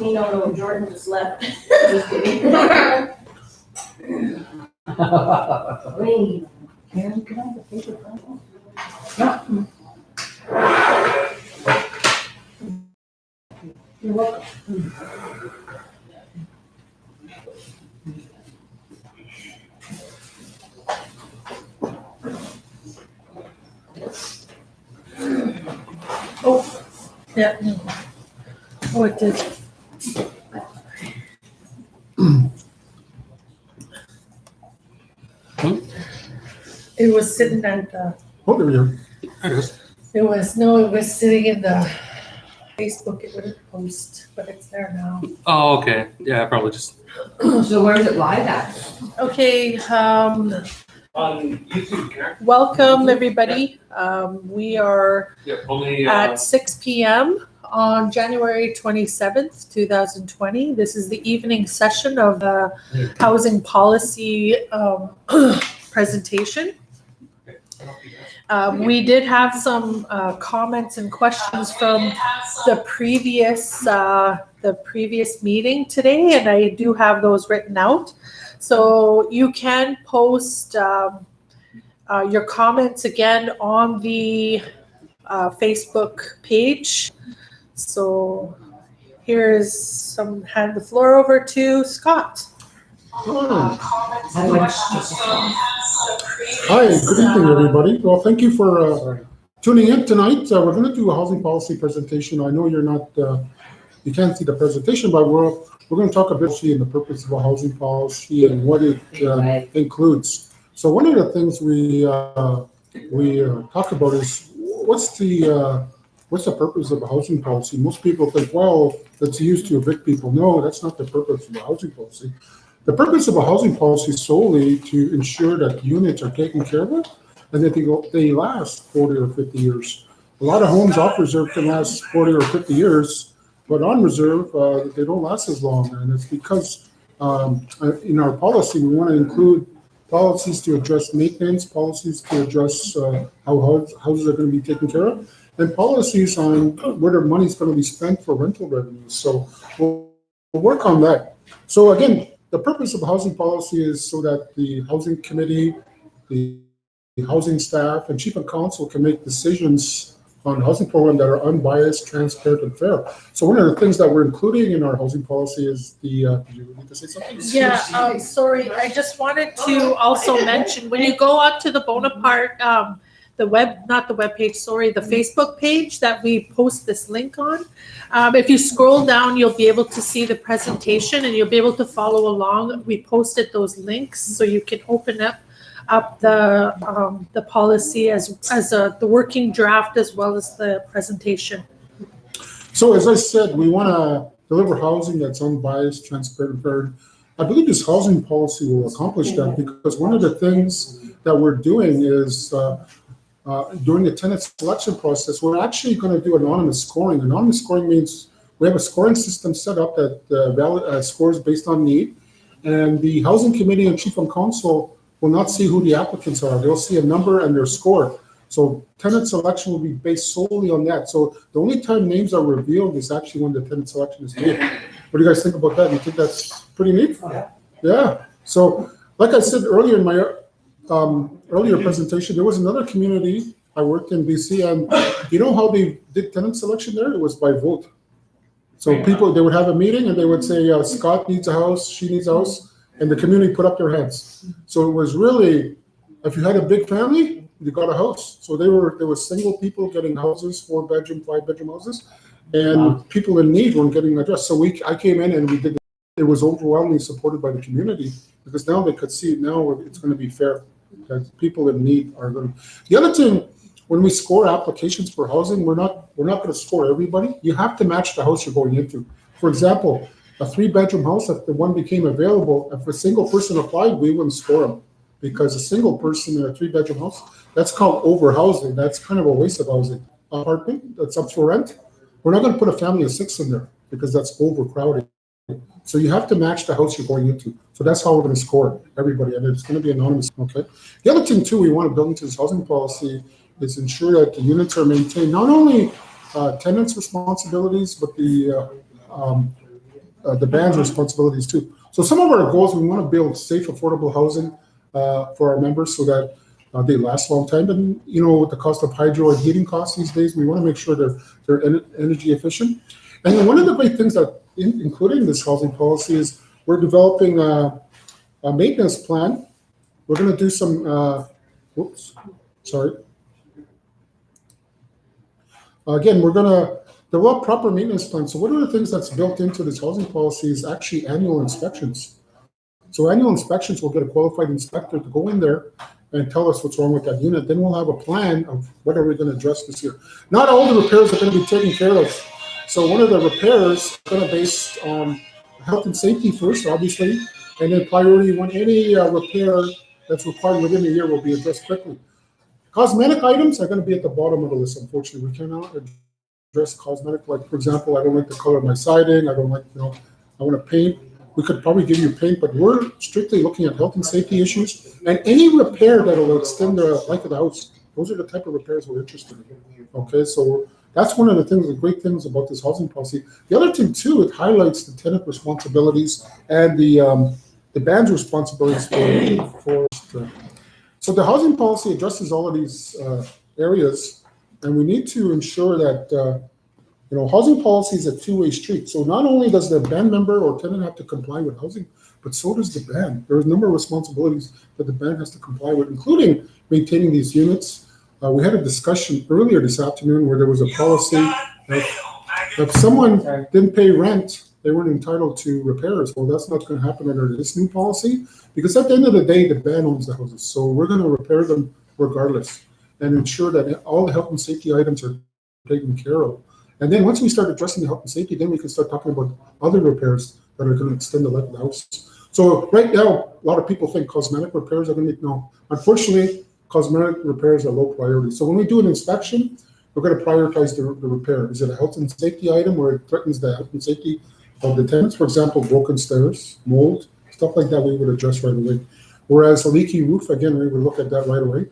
No, Jordan just left. Just kidding. Wait. Karen, can I have the paper? No. You're welcome. Oh, yeah. Oh, it did. It was sitting at the. Oh, there we are. It was sitting in the Facebook. It wouldn't post, but it's there now. Oh, okay. Yeah, probably just. So where is it live at? Okay. On YouTube, Karen? Welcome everybody. We are Yeah, only. at 6 p.m. on January 27th, 2020. This is the evening session of the housing policy presentation. We did have some comments and questions from the previous meeting today, and I do have those written out. So you can post your comments again on the Facebook page. So here's hand the floor over to Scott. Hi, good evening, everybody. Well, thank you for tuning in tonight. We're going to do a housing policy presentation. I know you're not, you can't see the presentation, but we're going to talk a bit about the purpose of a housing policy and what it includes. So one of the things we talk about is what's the purpose of a housing policy? Most people think, well, it's used to evict people. No, that's not the purpose of a housing policy. The purpose of a housing policy is solely to ensure that units are taken care of and that they last 40 or 50 years. A lot of homes off reserve can last 40 or 50 years, but on reserve, they don't last as long. And it's because in our policy, we want to include policies to address maintenance, policies to address how houses are going to be taken care of, and policies on where their money is going to be spent for rental revenues. So we'll work on that. So again, the purpose of a housing policy is so that the housing committee, the housing staff, and chief of council can make decisions on a housing program that are unbiased, transparent, and fair. So one of the things that we're including in our housing policy is the, did you need to say something? Yeah, sorry, I just wanted to also mention, when you go onto the Bonaparte, the Facebook page that we post this link on. If you scroll down, you'll be able to see the presentation and you'll be able to follow along. We posted those links so you can open up the policy as the working draft as well as the presentation. So as I said, we want to deliver housing that's unbiased, transparent, fair. I believe this housing policy will accomplish that because one of the things that we're doing is during the tenant selection process, we're actually going to do anonymous scoring. Anonymous scoring means we have a scoring system set up that scores based on need, and the housing committee and chief of council will not see who the applicants are. They'll see a number and their score. So tenant selection will be based solely on that. So the only time names are revealed is actually when the tenant selection is made. What do you guys think about that? You think that's pretty neat? Yeah. So like I said earlier in my earlier presentation, there was another community I worked in BC, and you know how they did tenant selection there? It was by vote. So people, they would have a meeting and they would say, Scott needs a house, she needs a house, and the community put up their hands. So it was really, if you had a big family, you got a house. So there were single people getting houses, 4-bedroom, 5-bedroom houses, and people in need weren't getting addressed. So I came in and we did. It was overwhelmingly supported by the community because now they could see now it's going to be fair. That people in need are going to. The other thing, when we score applications for housing, we're not going to score everybody. You have to match the house you're going into. For example, a 3-bedroom house, if the one became available, if a single person applied, we wouldn't score them because a single person in a 3-bedroom house, that's called overhousing. That's kind of a waste of housing. Apartment that's up for rent, we're not going to put a family of 6 in there because that's overcrowded. So you have to match the house you're going into. So that's how we're going to score everybody, and it's going to be anonymous. Okay. The other thing too we want to build into this housing policy is ensure that the units are maintained. Not only tenants' responsibilities, but the the band's responsibilities too. So some of our goals, we want to build safe, affordable housing for our members so that they last a long time. And with the cost of hydro and heating costs these days, we want to make sure they're energy efficient. And then one of the great things that, including this housing policy, is we're developing a maintenance plan. We're going to do some. Again, we're going to develop proper maintenance plans. So one of the things that's built into this housing policy is actually annual inspections. So annual inspections, we'll get a qualified inspector to go in there and tell us what's wrong with that unit. Then we'll have a plan of what are we going to address this year. Not all the repairs are going to be taken care of. So one of the repairs is going to base on health and safety first, obviously, and then priority when any repair that's required within a year will be addressed quickly. Cosmetic items are going to be at the bottom of the list, unfortunately. We cannot address cosmetic, like, for example, I don't like the color of my siding. I don't like, I want to paint. We could probably give you paint, but we're strictly looking at health and safety issues. And any repair that will extend the life of the house, those are the type of repairs we're interested in. Okay, so that's one of the things, the great things about this housing policy. The other thing, too, it highlights the tenant responsibilities and the band's responsibilities for so the housing policy addresses all of these areas, and we need to ensure that housing policy is a two-way street. So not only does the band member or tenant have to comply with housing, but so does the band. There's a number of responsibilities that the band has to comply with, including maintaining these units. We had a discussion earlier this afternoon where there was a policy that if someone didn't pay rent, they weren't entitled to repairs. Well, that's not going to happen under this new policy, because at the end of the day, the band owns the houses. So we're going to repair them regardless and ensure that all the health and safety items are taken care of. And then once we start addressing the health and safety, then we can start talking about other repairs that are going to extend the life of the house. So right now, a lot of people think cosmetic repairs are going to be, no. Unfortunately, cosmetic repairs are low priority. So when we do an inspection, we're going to prioritize the repair. Is it a health and safety item where it threatens the health and safety of the tenants? For example, broken stairs, mold, stuff like that we would address right away. Whereas a leaky roof, again, we would look at that right away.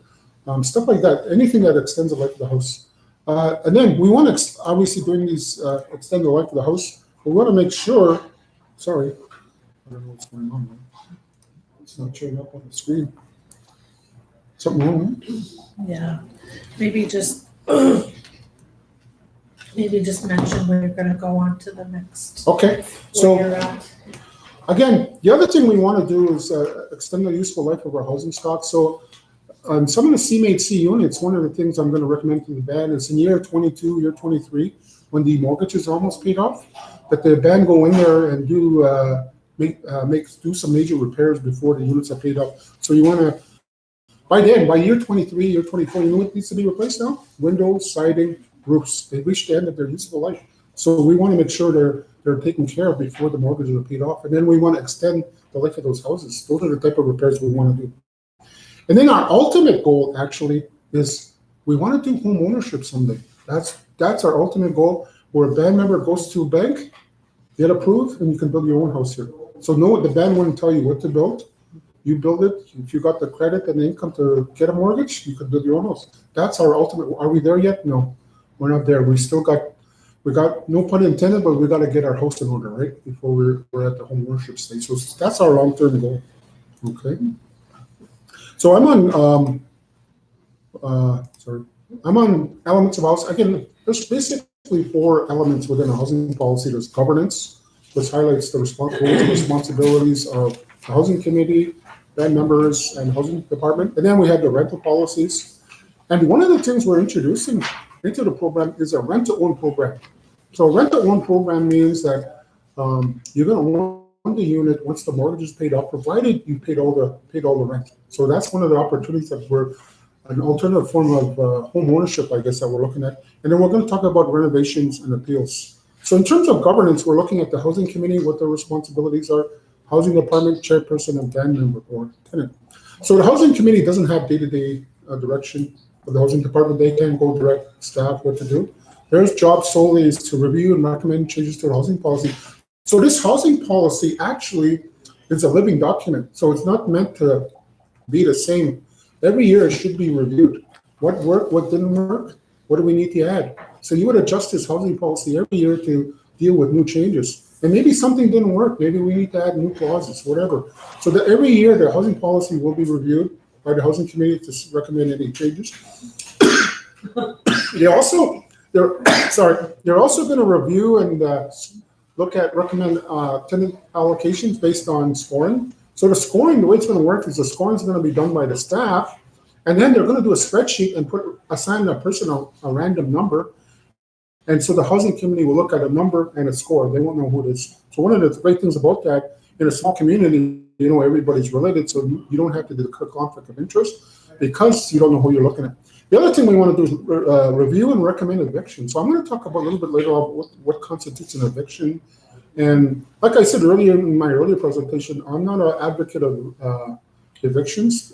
Stuff like that, anything that extends the life of the house. And then we want to, obviously doing these extend the life of the house, we want to make sure, sorry, I don't know what's going on. It's not showing up on the screen. Something wrong? Yeah, maybe just mention when you're gonna go on to the next. Okay, so again, the other thing we want to do is extend the useful life of our housing stock. So on some of the CMHC units, one of the things I'm going to recommend to the band is in year 22, year 23, when the mortgage is almost paid off, that the band go in there and do some major repairs before the units are paid off. So you want to, by year 23, year 24, you know what needs to be replaced now? Windows, siding, roofs. They reached the end of their useful life. So we want to make sure they're taken care of before the mortgages are paid off. And then we want to extend the life of those houses. Those are the type of repairs we want to do. And then our ultimate goal actually is we want to do home ownership someday. That's our ultimate goal, where a band member goes to a bank, get approved, and you can build your own house here. So no, the band wouldn't tell you what to build. You build it. If you got the credit and the income to get a mortgage, you can build your own house. That's our ultimate. Are we there yet? No, we're not there. We got no pun intended, but we got to get our house in order, right? Before we're at the home ownership stage. So that's our long-term goal. Okay. So I'm on elements of house. Again, there's basically 4 elements within a housing policy. There's governance, which highlights the roles and responsibilities of the housing committee, band members, and housing department. And then we have the rental policies. And one of the things we're introducing into the program is a rent-to-own program. So a rent-to-own program means that you're going to own the unit once the mortgage is paid off, provided you paid all the rent. So that's one of the opportunities that we're an alternative form of home ownership, I guess, that we're looking at. And then we're going to talk about renovations and appeals. So in terms of governance, we're looking at the housing committee, what their responsibilities are, housing department, chairperson, and band member or tenant. So the housing committee doesn't have day-to-day direction of the housing department. They can go direct staff what to do. Their job solely is to review and recommend changes to the housing policy. So this housing policy actually is a living document. So it's not meant to be the same. Every year it should be reviewed. What worked, what didn't work, what do we need to add? So you would adjust this housing policy every year to deal with new changes. And maybe something didn't work. Maybe we need to add new clauses, whatever. So that every year the housing policy will be reviewed by the housing committee to recommend any changes. They're also going to review and recommend tenant allocations based on scoring. So the scoring, the way it's going to work is the scoring is going to be done by the staff, and then they're going to do a spreadsheet and assign a person a random number. And so the housing committee will look at a number and a score. They won't know who it is. So one of the great things about that, in a small community, everybody's related, so you don't have to do the conflict of interest because you don't know who you're looking at. The other thing we want to do is review and recommend eviction. So I'm going to talk about a little bit later about what constitutes an eviction. And like I said earlier in my earlier presentation, I'm not an advocate of evictions.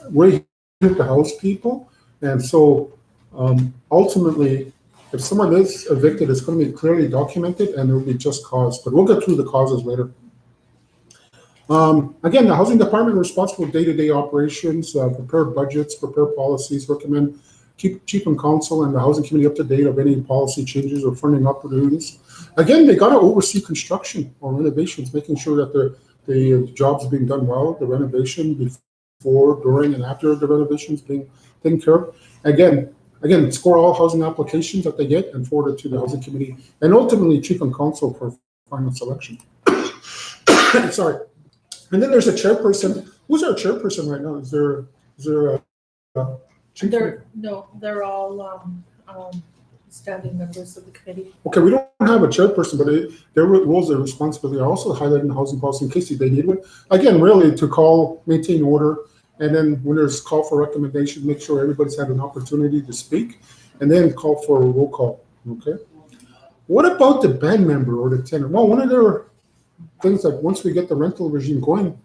We're here to house people. And so ultimately, if someone is evicted, it's going to be clearly documented and there will be just cause. But we'll get through the causes later. Again, the housing department responsible for day-to-day operations, prepare budgets, prepare policies, recommend keep chief and council and the housing committee up to date of any policy changes or funding opportunities. Again, they got to oversee construction or renovations, making sure that the jobs are being done well, the renovation before, during, and after the renovations being taken care of. Again, score all housing applications that they get and forward it to the housing committee, and ultimately chief and council for final selection. Sorry. And then there's a chairperson. Who's our chairperson right now? Is there a chief? They're all standing members of the committee. Okay, we don't have a chairperson, but their roles and responsibility are also highlighted in the housing policy in case they need one. Again, really to call, maintain order, and then when there's call for recommendation, make sure everybody's had an opportunity to speak, and then call for a roll call. Okay. What about the band member or the tenant? Well, one of their things that once we get the rental regime going,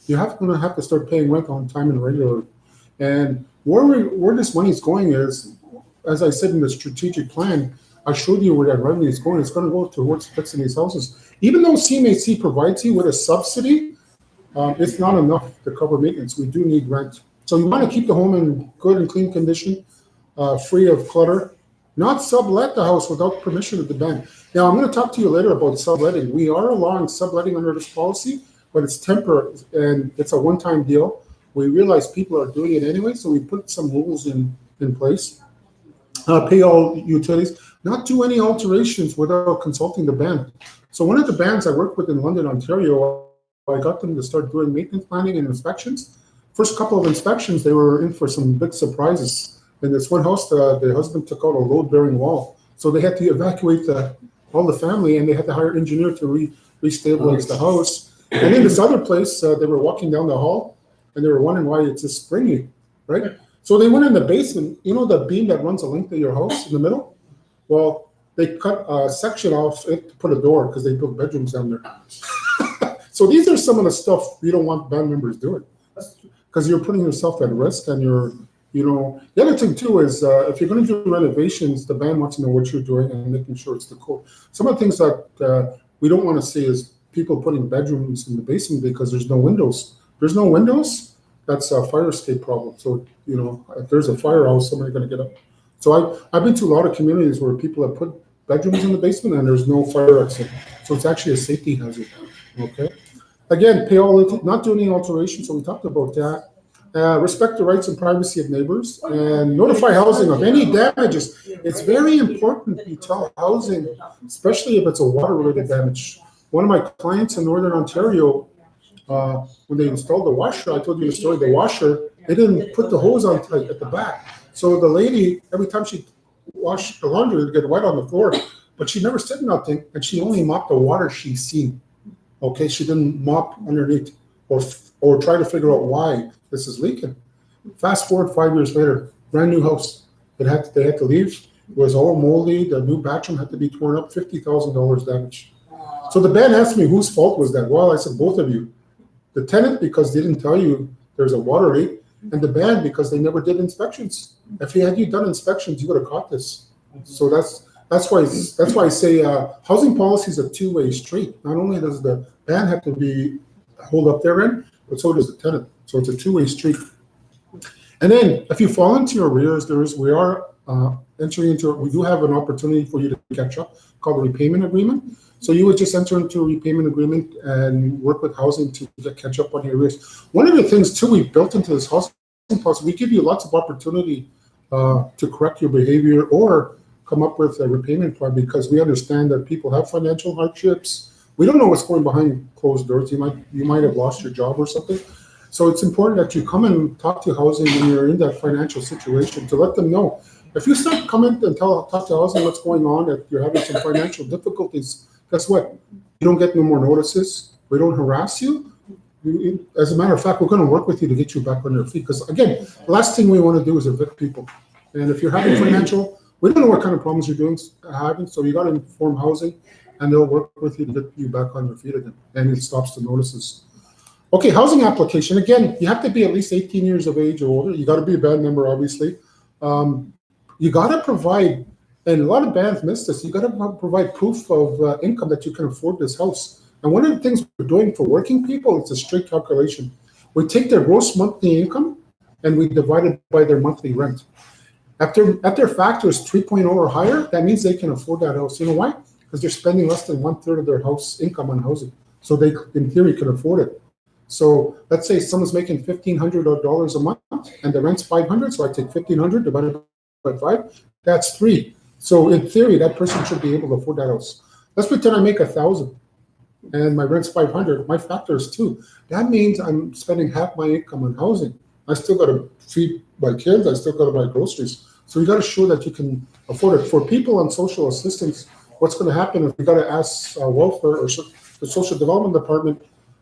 you're going to have to start paying rent on time and regularly. And where this money is going is, as I said in the strategic plan, I showed you where that revenue is going. It's going to go towards fixing these houses. Even though CMHC provides you with a subsidy, it's not enough to cover maintenance. We do need rent. So you want to keep the home in good and clean condition, free of clutter. Not sublet the house without permission of the bank. Now, I'm going to talk to you later about subletting. We are allowing subletting under this policy, but it's temporary and it's a one-time deal. We realize people are doing it anyway, so we put some rules in place. Pay all utilities, not do any alterations without consulting the band. So one of the bands I work with in London, Ontario, I got them to start doing maintenance planning and inspections. First couple of inspections, they were in for some big surprises. In this one house, the husband took out a load-bearing wall. So they had to evacuate all the family, and they had to hire an engineer to restabilize the house. And in this other place, they were walking down the hall, and they were wondering why it's just springy, right? So they went in the basement. You know the beam that runs the length of your house in the middle? Well, they cut a section off it to put a door because they built bedrooms down there. So these are some of the stuff you don't want band members doing because you're putting yourself at risk and the other thing too is if you're going to do renovations, the band wants to know what you're doing and making sure it's the code. Some of the things that we don't want to see is people putting bedrooms in the basement because there's no windows. There's no windows, that's a fire escape problem. So, if there's a fire, how is somebody going to get up? So I've been to a lot of communities where people have put bedrooms in the basement and there's no fire exit. So it's actually a safety hazard, okay? Again, not do any alterations, so we talked about that. Respect the rights and privacy of neighbors and notify housing of any damages. It's very important you tell housing, especially if it's a water-related damage. One of my clients in Northern Ontario, when they installed the washer, I told you the story, the washer, they didn't put the hose on tight at the back. So the lady, every time she washed the laundry, it would get wet on the floor, but she never said nothing, and she only mopped the water she seen. Okay, she didn't mop underneath or try to figure out why this is leaking. Fast forward 5 years later, brand new house. They had to leave. It was all moldy. The new bathroom had to be torn up. $50,000 damage. So the band asked me whose fault was that. Well, I said both of you. The tenant because they didn't tell you there's a water leak, and the band because they never did inspections. If you done inspections, you would have caught this. So that's why I say housing policy is a two-way street. Not only does the band have to hold up their end, but so does the tenant. So it's a two-way street. And then if you fall into your arrears, we are entering into, we do have an opportunity for you to catch up called the repayment agreement. So you would just enter into a repayment agreement and work with housing to catch up on your arrears. One of the things too we built into this housing policy, we give you lots of opportunity to correct your behavior or come up with a repayment plan, because we understand that people have financial hardships. We don't know what's going behind closed doors. You might have lost your job or something. So it's important that you come and talk to housing when you're in that financial situation, to let them know. If you start coming and talk to housing what's going on, if you're having some financial difficulties, guess what? You don't get no more notices. We don't harass you. As a matter of fact, we're going to work with you to get you back on your feet. Because again, the last thing we want to do is evict people. And if you're having financial, we don't know what kind of problems you're having, so you got to inform housing, and they'll work with you to get you back on your feet again. And it stops the notices. Okay, housing application. Again, you have to be at least 18 years of age or older. You got to be a band member, obviously. You got to provide, and a lot of bands miss this, you got to provide proof of income that you can afford this house. And one of the things we're doing for working people, it's a straight calculation. We take their gross monthly income and we divide it by their monthly rent. If their factor is 3.0 or higher, that means they can afford that house. You know why? Because they're spending less than 1/3 of their house income on housing. So they, in theory, can afford it. So let's say someone's making $1,500 a month and the rent's $500. So I take $1,500 divided by 5. That's 3. So in theory, that person should be able to afford that house. Let's pretend I make $1,000 and my rent's $500. My factor is 2. That means I'm spending half my income on housing. I still got to feed my kids. I still got to buy groceries. So you got to show that you can afford it. For people on social assistance, what's going to happen is we got to ask welfare or the social development department,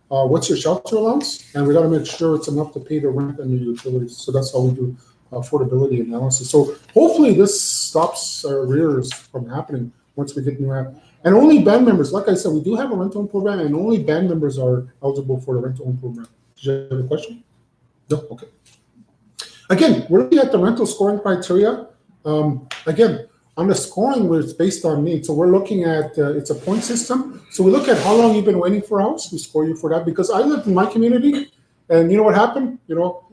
what's your shelter allowance? And we got to make sure it's enough to pay the rent and the utilities. So that's how we do affordability analysis. So hopefully this stops arrears from happening once we get new app. And only band members, like I said, we do have a rent-to-own program, and only band members are eligible for the rent-to-own program. Did you have a question? No? Okay. Again, we're looking at the rental scoring criteria. Again, on the scoring, where it's based on need. So we're looking at, it's a point system. So we look at how long you've been waiting for a house. We score you for that, because I lived in my community, and you know what happened? You know,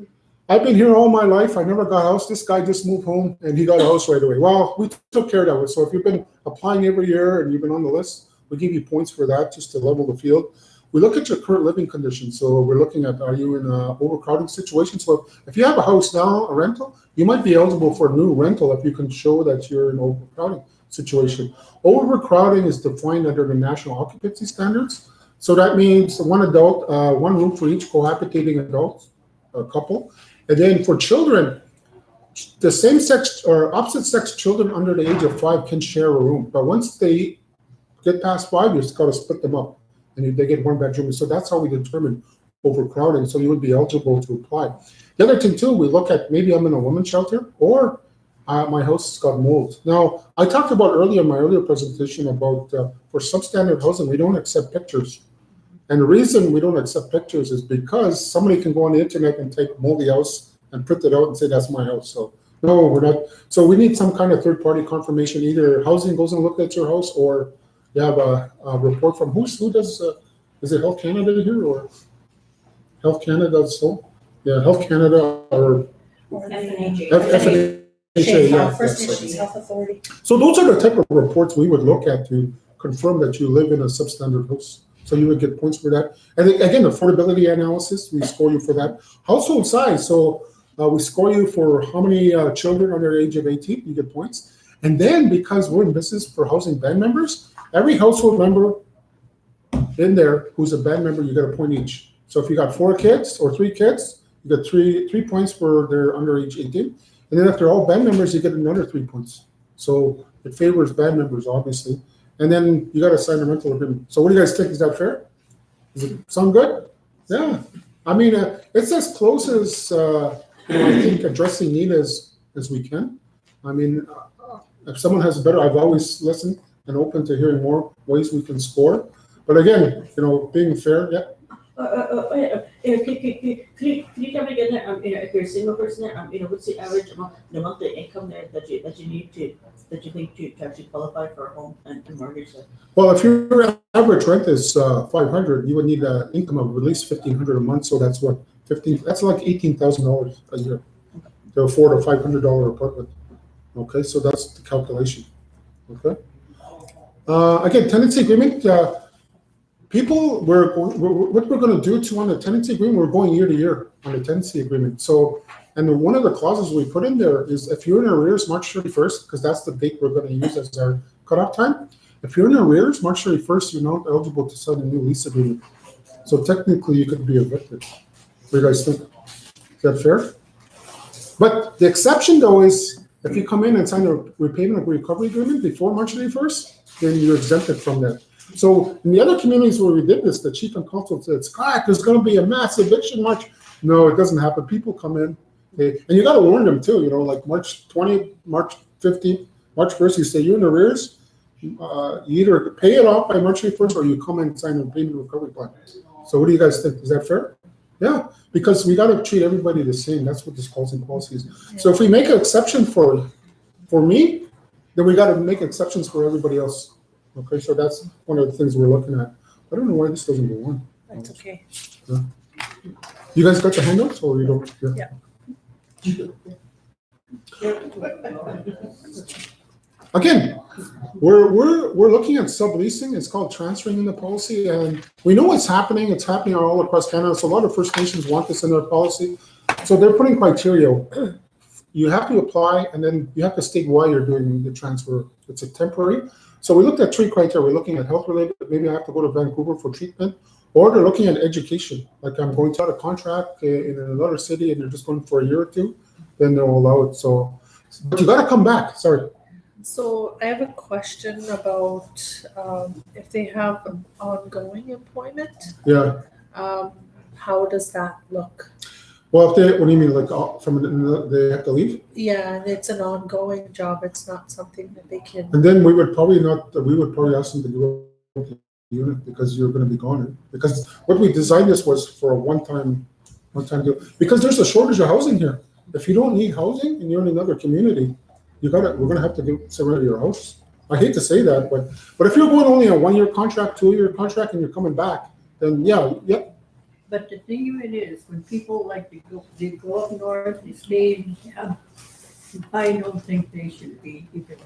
I've been here all my life. I never got a house. This guy just moved home and he got a house right away. Well, we took care of that. So if you've been applying every year and you've been on the list, we give you points for that just to level the field. We look at your current living conditions. So we're looking at, are you in an overcrowding situation? So if you have a house now, a rental, you might be eligible for a new rental if you can show that you're in an overcrowding situation. Overcrowding is defined under the national occupancy standards. So that means one adult, one room for each cohabitating adult, a couple. And then for children, the same sex or opposite sex children under the age of 5 can share a room. But once they get past 5, you just got to split them up, and they get one bedroom. So that's how we determine overcrowding. So you would be eligible to apply. The other thing too, we look at, maybe I'm in a women's shelter, or my house has got mold. Now, I talked about earlier in my earlier presentation about for substandard housing, we don't accept pictures. And the reason we don't accept pictures is because somebody can go on the internet and take moldy house and print it out and say that's my house. So no, we're not. So we need some kind of third-party confirmation. Either housing goes and look at your house, or you have a report from who does, is it Health Canada here, or Health Canada? So yeah, Health Canada or FNHA. Yeah, First Nations Health Authority. So those are the type of reports we would look at to confirm that you live in a substandard house. So you would get points for that. And again, affordability analysis, we score you for that. Household size, so we score you for how many children under the age of 18, you get points. And then because we're in business for housing band members, every household member in there who's a band member, you get a point each. So if you got 4 kids or 3 kids, you get three points for their under age 18. And then if they're all band members, you get another 3 points. So it favors band members, obviously. And then you got to sign a rental agreement. So what do you guys think? Is that fair? Does it sound good? Yeah. I mean, it's as close as I think addressing need as we can. I mean, if someone has a better, I've always listened and open to hearing more ways we can score. But again, being fair, yeah. Could you tell me again that if you're a single person there, what's the average amount, the monthly income there that you need that you think to actually qualify for a home and mortgage? Well, if your average rent is $500, you would need an income of at least $1,500 a month. So that's what that's like $18,000 a year to afford a $500 apartment. Okay, so that's the calculation. Okay. Again, tenancy agreement, people, what we're gonna do to on the tenancy agreement, we're going year to year on the tenancy agreement. So, and one of the clauses we put in there is if you're in arrears March 31st, because that's the date we're gonna use as our cutoff time. If you're in arrears March 31st, you're not eligible to sign a new lease agreement. So technically, you could be evicted. What do you guys think? Is that fair? But the exception though is if you come in and sign a repayment of recovery agreement before March 31st, then you're exempted from that. So in the other communities where we did this, the chief and council said, Scott, there's going to be a mass eviction March. No, it doesn't happen. People come in, and you got to warn them too. You know, like March 20th, March 15th, March 1st, you say you're in arrears. You either pay it off by March 31st or you come in and sign a payment recovery plan. So what do you guys think? Is that fair? Yeah, because we got to treat everybody the same. That's what this housing policy is. So if we make an exception for me, then we got to make exceptions for everybody else. Okay, so that's one of the things we're looking at. I don't know why this doesn't go on. That's okay. Yeah. You guys got your handouts or you don't? Yeah. Again, we're looking at subleasing. It's called transferring in the policy, and we know what's happening. It's happening all across Canada. So a lot of First Nations want this in their policy. So they're putting criteria. You have to apply, and then you have to state why you're doing the transfer. It's a temporary. So we looked at 3 criteria. We're looking at health related. Maybe I have to go to Vancouver for treatment, or they're looking at education. Like I'm going to out a contract in another city, and they're just going for a year or 2. Then they'll allow it. So, but you got to come back. Sorry. So I have a question about if they have an ongoing employment, Yeah. how does that look? Well, if they, what do you mean, like they have to leave? Yeah, and it's an ongoing job. It's not something that they can. And then we would probably ask them to go to the unit because you're going to be gone. Because what we designed this was for a one-time deal. Because there's a shortage of housing here. If you don't need housing and you're in another community, we're going to have to surrender your house. I hate to say that, but if you're going only a 1-year contract, 2-year contract, and you're coming back, then yeah. But the thing of it is, when people like they go up north, they stay in camp, I don't think they should be even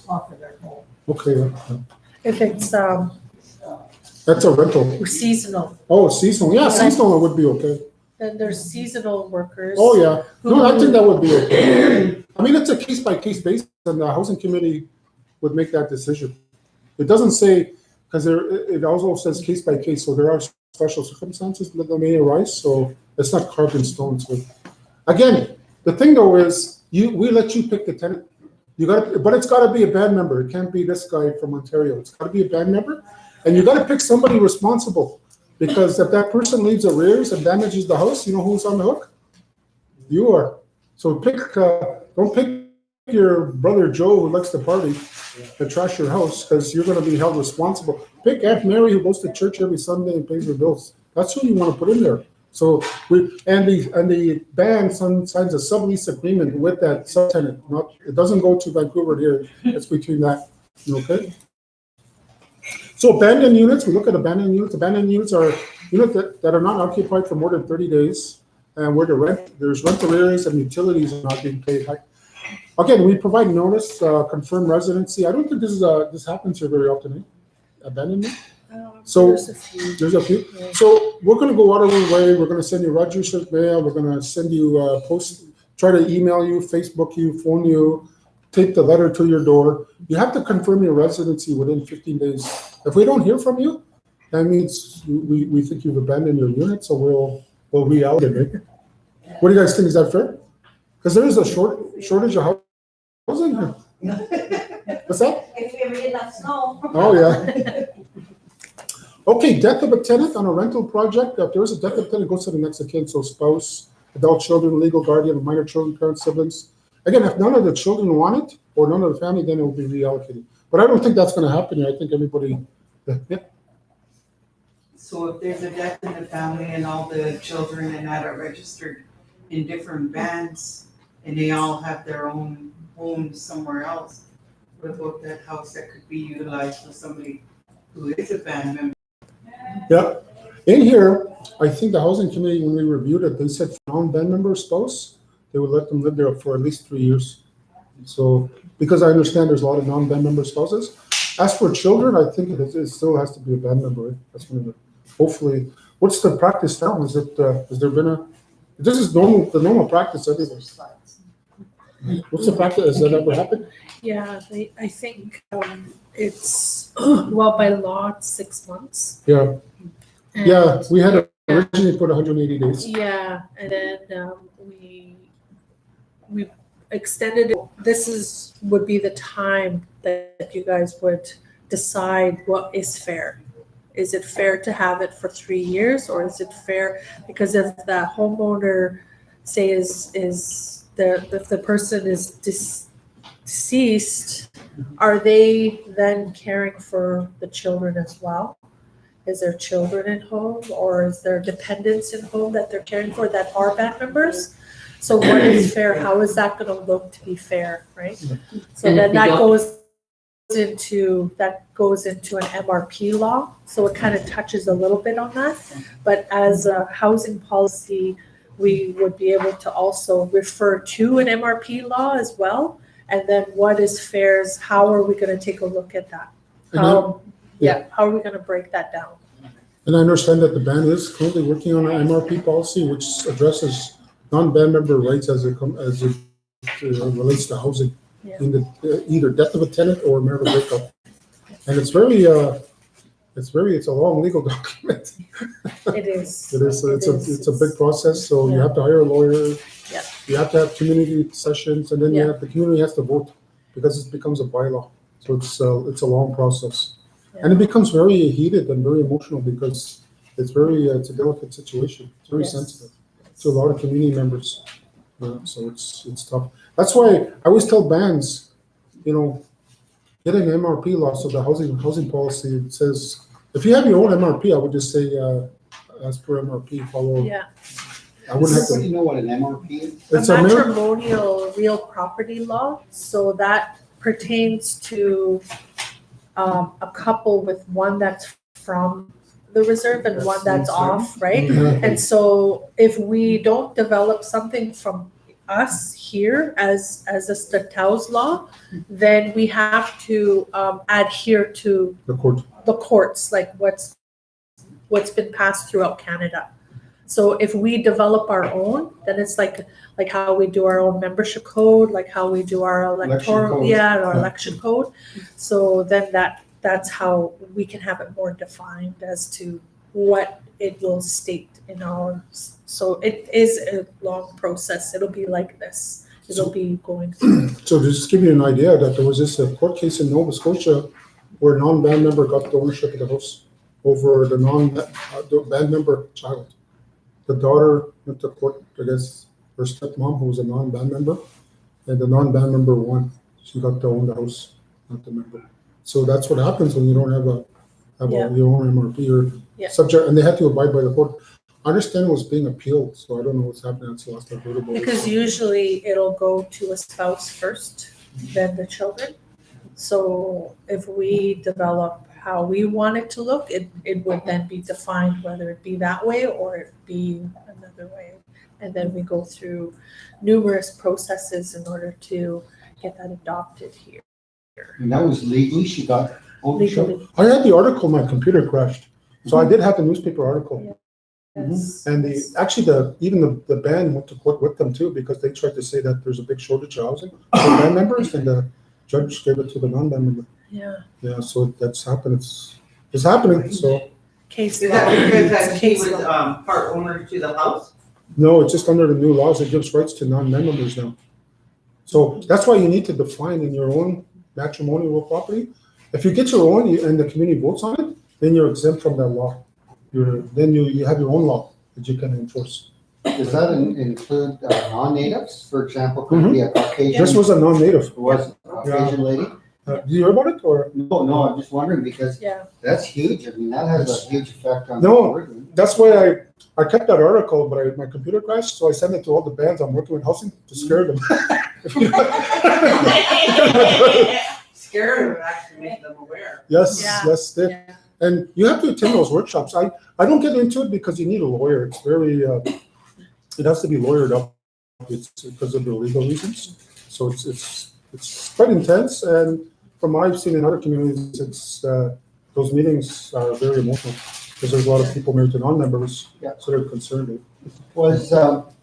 off of their home. Okay. Yeah. If it's That's a rental. seasonal, Oh, seasonal. Yeah, seasonal would be okay. then there's seasonal workers. Oh, yeah. No, I think that would be okay. I mean, it's a case-by-case basis, and the housing committee would make that decision. It doesn't say, because it also says case-by-case, so there are special circumstances that may arise, so it's not carved in stone. So, again, the thing though is, we let you pick the tenant. But it's got to be a band member. It can't be this guy from Ontario. It's got to be a band member, and you got to pick somebody responsible. Because if that person leaves arrears and damages the house, you know who's on the hook? You are. So don't pick your brother Joe who likes to party to trash your house because you're going to be held responsible. Pick Aunt Mary who goes to church every Sunday and pays her bills. That's who you want to put in there. So the band signs a sublease agreement with that subtenant. It doesn't go to Vancouver here. It's between that. Okay. So abandoned units, we look at abandoned units. Abandoned units are units that are not occupied for more than 30 days and where there's rent arrears and utilities are not being paid. Again, we provide notice, confirm residency. I don't think this happens here very often, abandonment. So there's a few. Yeah. So we're going to go out of our way. We're going to send you registered mail. We're going to send you try to email you, Facebook you, phone you, take the letter to your door. You have to confirm your residency within 15 days. If we don't hear from you, that means we think you've abandoned your unit, so we'll reallocate it. What do you guys think? Is that fair? Because there is a shortage of housing here. What's that? If you ever get that snow. Oh, yeah. Okay, death of a tenant on a rental project. If there is a death of a tenant, it goes to the next of kin. So spouse, adult children, legal guardian, minor children, parents, siblings. Again, if none of the children want it or none of the family, then it will be reallocated. But I don't think that's going to happen here. I think everybody, yeah. So if there's a death in the family and all the children and that are registered in different bands and they all have their own homes somewhere else, what about that house that could be utilized for somebody who is a band member? Yeah. In here, I think the housing committee, when we reviewed it, they said for non-band member spouse, they would let them live there for at least 3 years. So, because I understand there's a lot of non-band member spouses. As for children, I think it still has to be a band member, right? That's one of the, hopefully, what's the practice now? Is it, has there been this is the normal practice everywhere. What's the practice, has that ever happened? Yeah, I think it's, well, by law, it's 6 months. Yeah, And- yeah, we had originally put 180 days. Yeah, and then we extended it. Would be the time that you guys would decide what is fair. Is it fair to have it for 3 years, or is it fair because if the homeowner say if the person is deceased, are they then caring for the children as well? Is there children in home, or is there dependents in home that they're caring for that are band members? So what is fair? How is that gonna look to be fair, right? So And then if we that don't- goes into an MRP law, so it kind of touches a little bit on that. But as a housing policy, we would be able to also refer to an MRP law as well. And then what is fair is how are we gonna take a look at that? How are we gonna break that down? And I understand that the band is currently working on an MRP policy which addresses non-band member rights as it relates to housing. Yeah. In the either death of a tenant or marital breakup. And it's a long legal document. It is. It's a big process, so you have to hire a lawyer. Yeah. You have to have community sessions, and then Yeah. the community has to vote because it becomes a bylaw. So it's a long process. And it becomes very heated and very emotional because it's a delicate situation. It's very Yes. sensitive to a lot of community members. So it's tough. That's why I always tell bands, get an MRP law. So the housing policy, it says, if you have your own MRP, I would just say, as per MRP, follow. Yeah. I wouldn't have Does to. anybody know what an MRP is? It's A a mar- matrimonial real property law, so that pertains to a couple with one that's from the reserve and one that's off, right? Mhm. And so if we don't develop something from us here as a Statows law, then we have to adhere to The court. the courts, like what's been passed throughout Canada. So if we develop our own, then it's like how we do our own membership code, like how we do our electoral, code. our election code. So then that's how we can have it more defined as to what it will state in ours. So it is a long process. It'll be like this. It'll be going through. So to just give you an idea, that there was this court case in Nova Scotia where a non-band member got the ownership of the house over the band member child. The daughter went to court against her stepmom, who was a non-band member, and the non-band member won. She got to own the house, not the member. So that's what happens when you don't have your own MRP or subject, and they had to abide by the court. I understand it was being appealed, so I don't know what's happening. That's the last I've heard about it. Because usually it'll go to a spouse first, then the children. So if we develop how we want it to look, it would then be defined whether it be that way or it be another way. And then we go through numerous processes in order to get that adopted here. And that was legally, she got ownership? Legally, I had the article, my computer crashed. So I did have the newspaper article. yes. And even the band went to court with them too, because they tried to say that there's a big shortage of housing for band members, and the judge gave it to the non-band member. Yeah, Yeah, so that's happened. It's happening. So case Is law. that because that It's he case was law. part owner to the house? no, it's just under the new laws. It gives rights to non-members now. So that's why you need to define in your own matrimonial property. If you get your own and the community votes on it, then you're exempt from that law. Then you have your own law that you can enforce. Does that include non-natives? For example, could it be a Caucasian? This was a non-native. It was a Caucasian lady? Do you hear about it or? No, I'm just wondering because Yeah, that's huge. I mean, that has a huge effect on. No. what we're doing. That's why I kept that article, but my computer crashed, so I sent it to all the bands I'm working with housing to scare them. Scared would actually make them aware. Yes, Yeah. yes, yeah. and you have to attend those workshops. I don't get into it because you need a lawyer. It's very, it has to be lawyered up. It's because of the legal reasons. So it's quite intense, and from what I've seen in other communities, it's, those meetings are very emotional, because there's a lot of people married to non-members, Yeah. so they're concerned. Was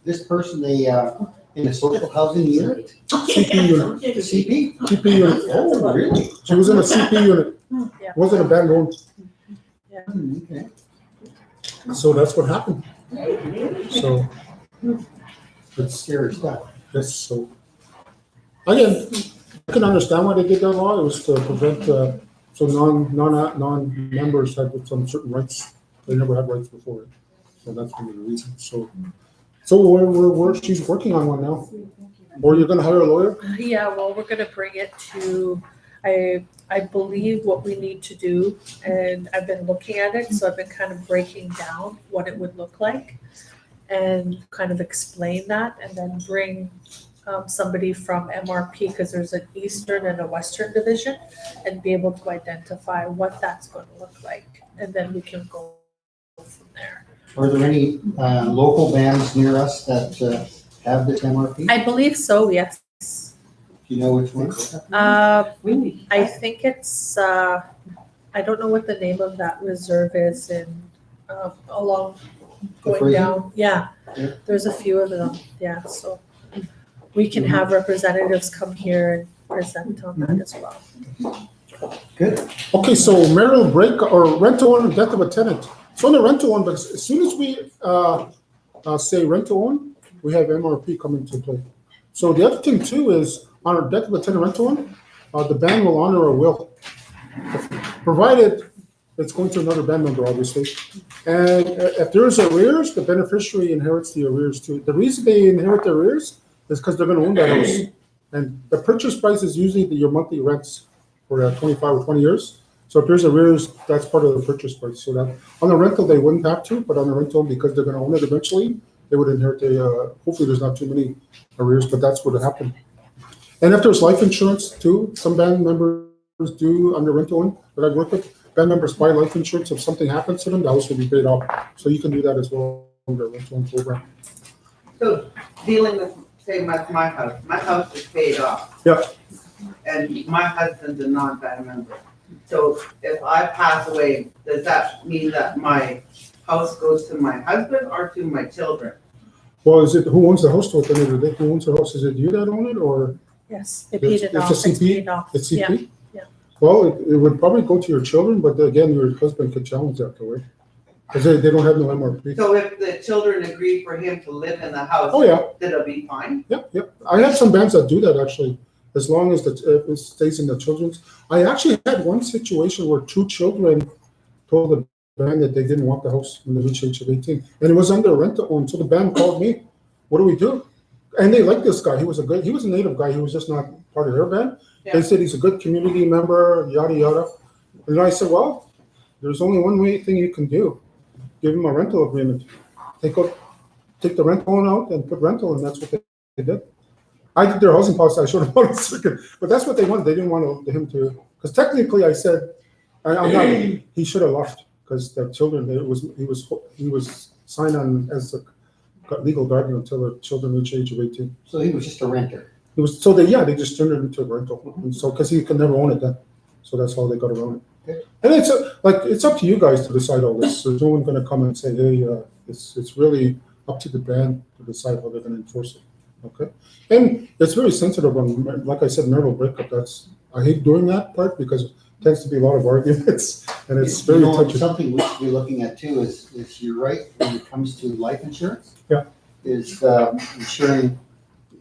this person in a social housing unit? CP unit, CP? CP unit, Oh, really? she was in a CP unit, Yeah. wasn't a bad home, Okay. so that's what happened. So, That's scary stuff. yes, so. Again, I can understand why they did that law, it was to prevent, so non-members had some certain rights, they never had rights before, so that's one of the reasons, so. So she's working on one now, or you're gonna hire a lawyer? Yeah, well, we're gonna bring it to, I believe what we need to do, and I've been looking at it, so I've been kind of breaking down what it would look like and kind of explain that, and then bring somebody from MRP, because there's an Eastern and a Western division, and be able to identify what that's gonna look like, and then we can go from there. Are there any local bands near us that have this MRP? I believe so, yes. Do you know which one? I think it's, I don't know what the name of that reserve is in, along going Fraser? down. Yeah, Yeah. there's a few of them, yeah, so we can have representatives come here and present on that as well. Good. Okay, so marital break or rental on death of a tenant. So on the rental one, but as soon as we say rental one, we have MRP come into play. So the other thing too is on our death of a tenant rental one, the band will honor a will, provided it's going to another band member, obviously. And if there's arrears, the beneficiary inherits the arrears too. The reason they inherit the arrears is because they're going to own that house. And the purchase price is usually your monthly rents for 25 or 20 years. So if there's arrears, that's part of the purchase price. So that on the rental, they wouldn't have to, but on the rental, because they're going to own it eventually, they would inherit the, hopefully there's not too many arrears, but that's what would happen. And if there's life insurance too, some band members do on the rental one that I work with, band members buy life insurance. If something happens to them, the house will be paid off. So you can do that as well on the rental one program. So dealing with, say, my house is paid off. Yeah. And my husband's a non-band member. So if I pass away, does that mean that my house goes to my husband or to my children? Well, is it, who owns the house to it? Who owns the house? Is it you that own it or Yes, they paid it It's a off, it's CP? paid off. it's Yeah, CP? yeah. Well, it would probably go to your children, but again, your husband could challenge that though, right? Because they don't have no MRP. So if the children agree for him to live in the house, Oh, yeah. then it'll be fine? Yep. I have some bands that do that actually, as long as it stays in the children's. I actually had one situation where two children told the band that they didn't want the house when they reached age of 18. And it was under a rental own. So the band called me, what do we do? And they liked this guy. He was a native guy. He was just not part of their band. Yeah. They said he's a good community member, yada, yada. And I said, well, there's only one thing you can do. Give him a rental agreement. Take the rental one out and put rental, and that's what they did. I did their housing policy. I showed them on a second, but that's what they wanted. They didn't want him to, because technically I said, I'm not. He should have left because the children. He was signed on as a legal guardian until the children reach age of 18. So he was just a renter. It was they just turned it into a rental, and so because he could never own it then, so that's how they got around it. Okay. And it's up to you guys to decide all this. There's no one going to come and say, hey, it's really up to the band to decide how they're going to enforce it. Okay, and it's very sensitive on, like I said, marital breakup. I hate doing that part because it tends to be a lot of arguments, and it's very touchy. Something we should be looking at too is you're right when it comes to life insurance. Yeah. Is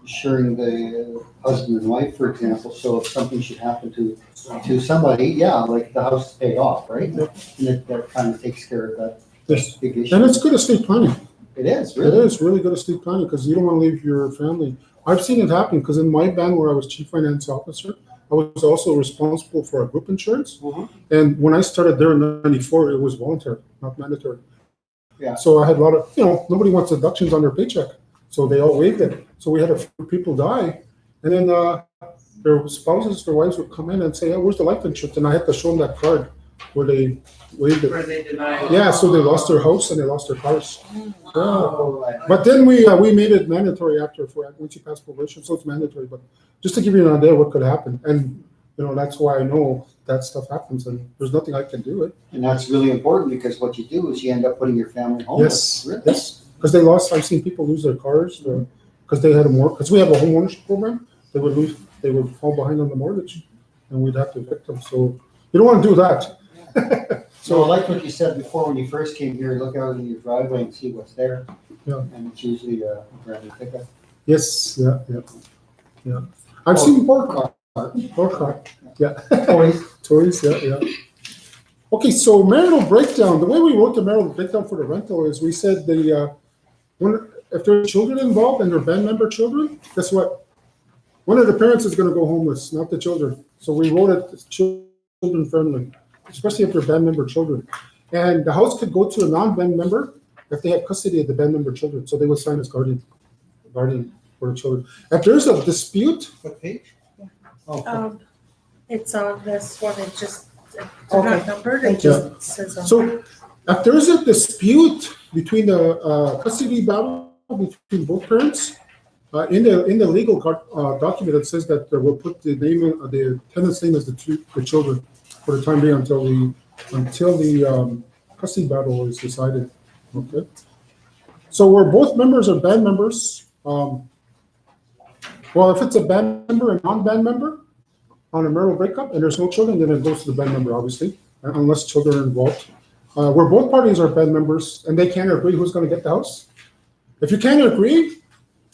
insuring the husband and wife, for example. So if something should happen to somebody, like the house is paid off, right? Yep. And that kind of takes care of that Yes. big issue. And it's good estate planning. It is It really. is really good estate planning because you don't want to leave your family. I've seen it happen because in my band where I was chief finance officer, I was also responsible for a group insurance. Mhm. And when I started there in '94, it was voluntary, not mandatory. Yeah. So I had a lot of, nobody wants deductions on their paycheck. So they all waived it. So we had a few people die. And then their spouses, their wives would come in and say, where's the life insurance? And I had to show them that card where they waived it. Where they deny it? Yeah, so they lost their house and they lost their cars. Yeah. Oh, But then we made it mandatory once you pass probation, so it's mandatory. But just to give you an idea what could happen, and that's why I know that stuff happens, and there's nothing I can do. And that's really important, because what you do is you end up putting your family homeless. Yes, yes, because I've seen people lose their cars, because they had because we have a home ownership program, they would fall behind on the mortgage, and we'd have to evict them, so you don't want to do that. So I like what you said before, when you first came here, look out in your driveway and see what's there. Yeah. And it's usually a brand new pickup. Yes, yeah. I've seen car, yeah. Toys, yeah. Okay, so marital breakdown, the way we wrote the marital breakdown for the rental is we said if there are children involved and they're band member children, guess what? One of the parents is gonna go homeless, not the children. So we wrote it children friendly, especially if they're band member children. And the house could go to a non-band member if they have custody of the band member children, so they would sign as guardian for the children. If there's a dispute. What page? It's on this one, it's Okay. not numbered, it just says on. So if there is a dispute between the custody battle between both parents, in the legal document, it says that we'll put the tenant's name as the children for the time being until the custody battle is decided. Okay. So where both members are band members, well, if it's a band member and non-band member on a marital breakup and there's no children, then it goes to the band member, obviously, unless children are involved. Where both parties are band members and they can't agree who's going to get the house. If you can't agree,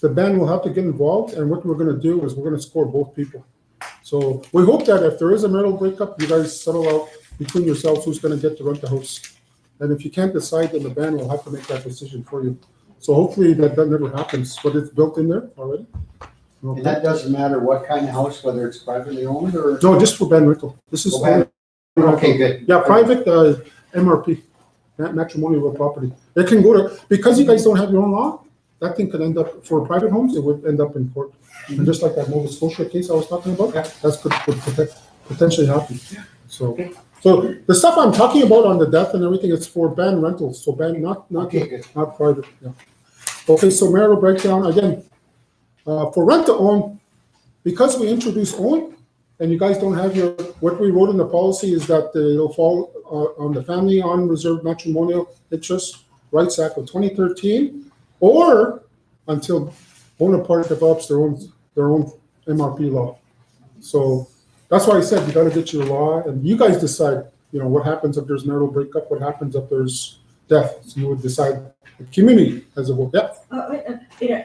the band will have to get involved, and what we're going to do is we're going to score both people. So we hope that if there is a marital breakup, you guys settle out between yourselves who's going to get to rent the house. And if you can't decide, then the band will have to make that decision for you. So hopefully that never happens, but it's built in there already. Okay. And that doesn't matter what kind of house, whether it's privately owned or? No, just for band rental. This is. Okay, good. Yeah, private MRP, matrimonial property. It can go to, because you guys don't have your own law, that thing could end up, for private homes, it would end up in court. And just like that Nova Scotia case I was talking about, that could potentially happen. So the stuff I'm talking about on the death and everything, it's for band rentals, so band, not private. Yeah. Okay, so marital breakdown, again, for rent to own, because we introduced own, and you guys don't have what we wrote in the policy is that it'll fall on the Family Unreserved Matrimonial Interest Rights Act of 2013, or until Bonaparte develops their own MRP law. So that's why I said you got to get your law, and you guys decide. What happens if there's marital breakup? What happens if there's death? So you would decide. The community as a whole. Yeah.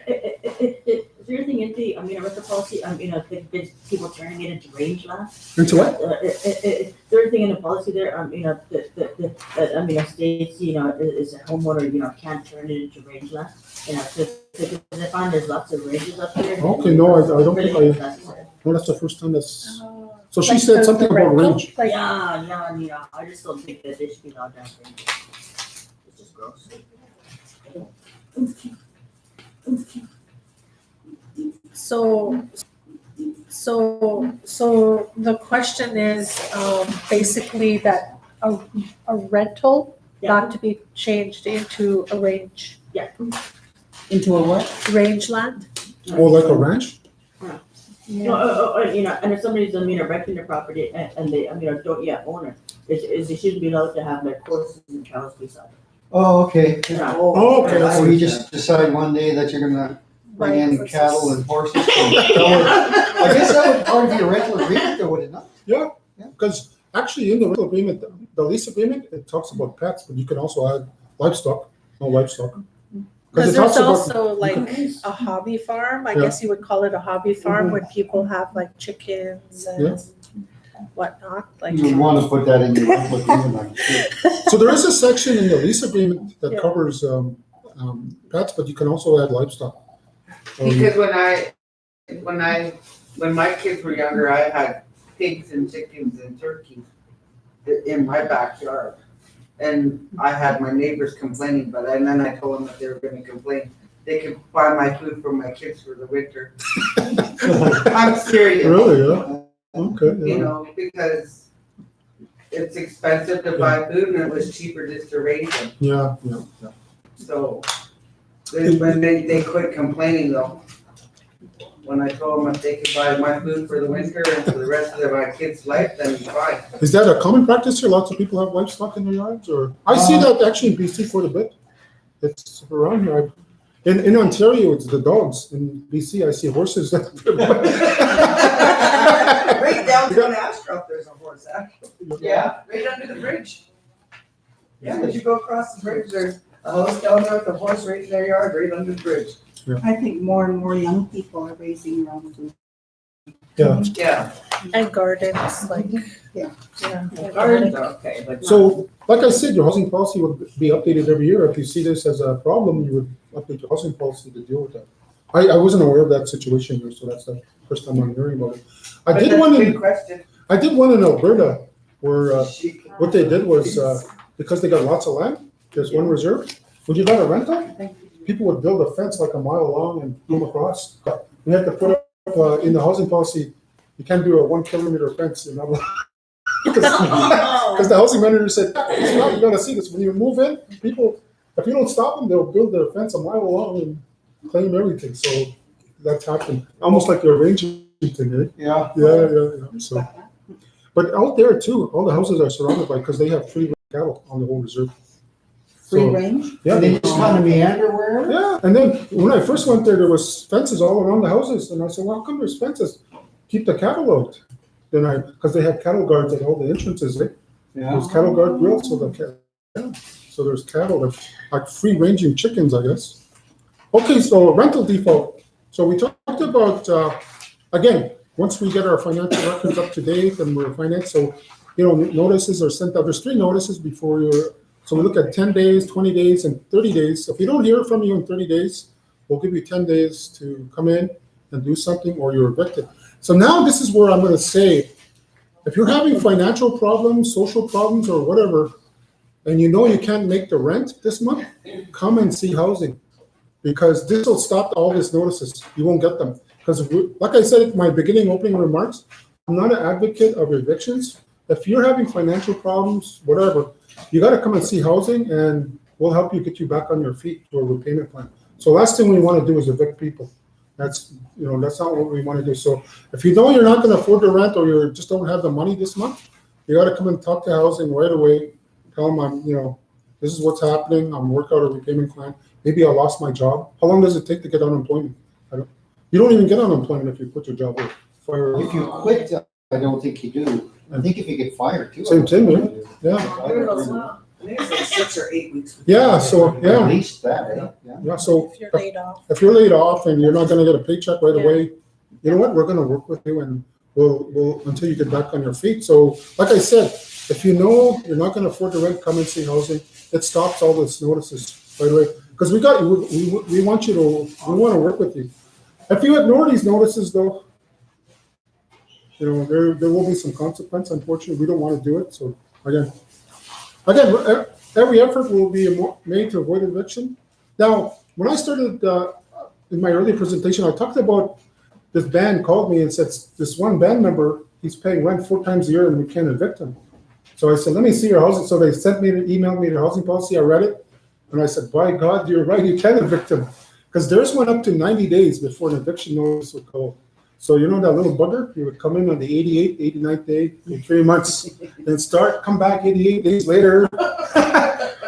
Is there anything in the, with the policy, the people turning it into range land? Into what? Is there anything in the policy there, that states, is a homeowner, can't turn it into range land? Because I find there's lots of ranges up here. Okay, no, I don't think no, that's the first time that's, so she said something about range. Yeah, I just don't think that they should be allowed to have ranges. It's just gross. So the question is, basically that a rental not to be changed into a range. Yeah. Into a what? Rangeland. Oh, like a ranch? No, and if somebody's, renting their property and they, don't yet own it, they shouldn't be allowed to have their horses and cows beside. Oh, okay. Yeah. Oh, okay. So you just decide one day that you're gonna bring in cattle and horses. I guess that would part of your rental agreement, though, would it not? Yeah, because actually in the rental agreement, the lease agreement, it talks about pets, but you can also add livestock, no livestock. Because it there's talks about- also like a hobby farm, I guess you would call it a hobby farm, when people have like chickens and whatnot, like. You would want to put that in your rental agreement, I'm sure. So there is a section in the lease agreement that Yeah. covers pets, but you can also add livestock. Because when my kids were younger, I had pigs and chickens and turkeys in my backyard. And I had my neighbors complaining, and then I told them that they were gonna complain. They could buy my food for my kids for the winter. I'm serious. Really, yeah? Okay, yeah. Because it's expensive to buy food and it was cheaper just to raise them. Yeah. So when they quit complaining though. when I told them if they could buy my food for the winter and for the rest of my kids' life, then fine. Is that a common practice here? Lots of people have livestock in their yards, or? I see that actually in BC quite a bit. It's around here. In Ontario, it's the dogs. In BC, I see horses. Right down to Astro, there's a horse, actually. Yeah, right under the bridge. Yeah, as you go across the bridge, there's a house down there with a horse right in their yard, right under the bridge. I think more and more young people are raising their own food. Yeah. Yeah. And gardens, like, Yeah. yeah. Gardens are okay, but not. So, like I said, your housing policy would be updated every year. If you see this as a problem, you would update your housing policy to deal with that. I wasn't aware of that situation here, so that's the first time I'm hearing about it. I But did that's one a good in question. Alberta where She- what they did was because they got lots of land, there's one reserve. When you got a rental, people would build a fence like a mile long and come across. We had to put up in the housing policy, you can't do a 1 kilometer fence. You're not allowed. Because the housing manager said, you gotta see this, when you move in, people, if you don't stop them, they'll build their fence a mile long and claim everything, so that's happened, almost like you're arranging thing, eh? Yeah. Yeah, so. But out there too, all the houses are surrounded by, because they have free cattle on the whole reserve. Free So, range? yeah, And they just kind of meander wherever? yeah, and then when I first went there was fences all around the houses, and I said, well, how come there's fences? Keep the cattle out. Then because they have cattle guards at all the entrances, eh? Yeah. There's cattle guard grills, so there's cattle, like free ranging chickens, I guess. Okay, so rental default. So we talked about, again, once we get our financial records up to date and we're financed, so, notices are sent out. There's 3 notices before so we look at 10 days, 20 days, and 30 days. If we don't hear from you in 30 days, we'll give you 10 days to come in and do something, or you're evicted. So now this is where I'm gonna say, if you're having financial problems, social problems, or whatever, and you know you can't make the rent this month, come and see housing. Because this will stop all these notices. You won't get them. Because like I said in my opening remarks, I'm not an advocate of evictions. If you're having financial problems, whatever, you gotta come and see housing and we'll help you get you back on your feet to a repayment plan. So last thing we wanna do is evict people. That's not what we wanna do. So if you know you're not gonna afford the rent or you just don't have the money this month, you gotta come and talk to housing right away. Tell them this is what's happening. I'm working out a repayment plan. Maybe I lost my job. How long does it take to get unemployment? You don't even get unemployment if you quit your job or fire. If you quit, I don't think you do. I think if you get fired too. Same thing, right? Yeah. I think it's like 6 or 8 weeks. Yeah, so, At yeah, least that, eh? Yeah. yeah, so If you're laid off. if you're laid off and you're not gonna get a paycheck right Yeah. away, you know what, we're gonna work with you and we'll until you get back on your feet. So, like I said, if you know you're not gonna afford the rent, come and see housing. It stops all those notices right away. Because we wanna work with you. If you ignore these notices though, there will be some consequence, unfortunately. We don't wanna do it, so again, every effort will be made to avoid eviction. Now, when I started in my early presentation, I talked about this band called me and said, this one band member, he's paying rent 4 times a year and we can't evict him. So I said, let me see your housing. So they emailed me their housing policy. I read it. And I said, by God, you're right, you can evict him. Because theirs went up to 90 days before an eviction notice would go. So that little bugger, he would come in on the 88th, 89th day in 3 months, then come back 88 days later.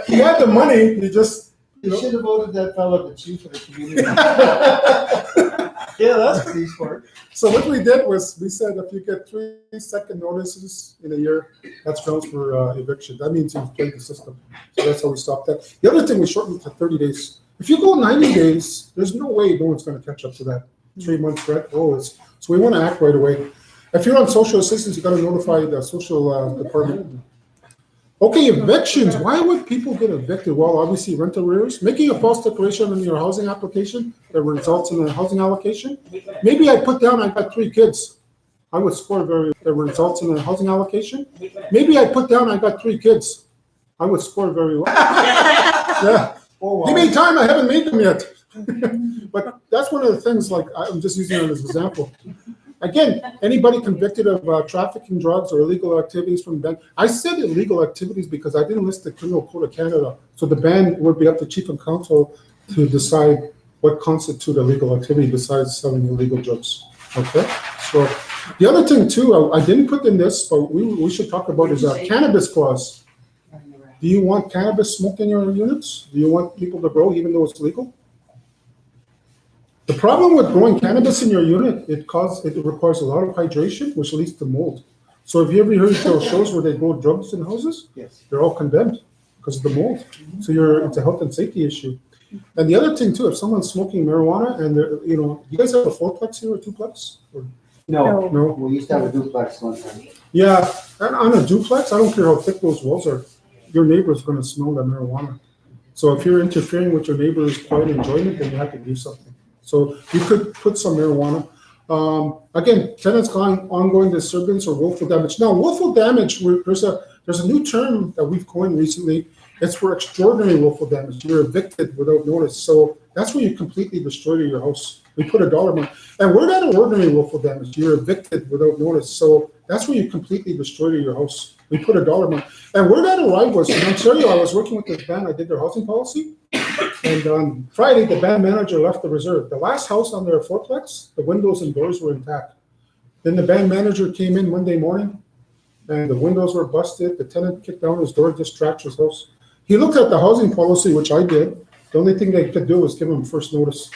He had the money, he just, You should have voted that fellow the chief of the community. Yeah, that's what he's for. So what we did was, we said if you get 3 second notices in a year, that's grounds for eviction. That means you've played the system. So that's how we stopped that. The other thing, we shortened it to 30 days. If you go 90 days, there's no way no one's gonna catch up to that. 3 months rent, so we wanna act right away. If you're on social assistance, you gotta notify the social department. Okay, evictions. Why would people get evicted? Well, obviously rent arrears, making a false declaration on your housing application that results in a housing allocation. Maybe I put down I got 3 kids. I would score that results in a housing allocation. Maybe I put down I got 3 kids. I would score very well. Yeah. Give me time, I haven't made them yet. But that's one of the things, like, I'm just using it as an example. Again, anybody convicted of trafficking drugs or illegal activities from the ban. I said illegal activities because I didn't list the Criminal Code of Canada. So the ban would be up to Chief and Counsel to decide what constitute illegal activity besides selling illegal drugs. Okay, so the other thing too, I didn't put in this, but we should talk about is a cannabis clause. Do you want cannabis smoked in your units? Do you want people to grow even though it's legal? The problem with growing cannabis in your unit, it requires a lot of hydration, which leads to mold. So have you ever heard of those shows where they grow drugs in houses? Yes. They're all condemned because of the mold. So it's a health and safety issue. And the other thing too, if someone's smoking marijuana and they're, you guys have a 4-plex here or 2-plex? No, No? we used to have a duplex one time. Yeah, and on a duplex, I don't care how thick those walls are, your neighbor's gonna smell the marijuana. So if you're interfering with your neighbor's quiet enjoyment, then you have to do something. So you could put some marijuana. Again, tenants ongoing disturbance or willful damage. Now, willful damage, there's a new term that we've coined recently. It's for extraordinary willful damage. You're evicted without notice. So that's where you completely destroyed your house. We put a dollar amount. And we're not ordinary willful damage. You're evicted without notice. So that's where you completely destroyed your house. We put a dollar amount. And where that arrived was in Ontario, I was working with this band. I did their housing policy. And on Friday, the band manager left the reserve. The last house on their 4-plex, the windows and doors were intact. Then the band manager came in Monday morning, and the windows were busted. The tenant kicked down his door, just trashed his house. He looked at the housing policy, which I did. The only thing they could do was give him first notice.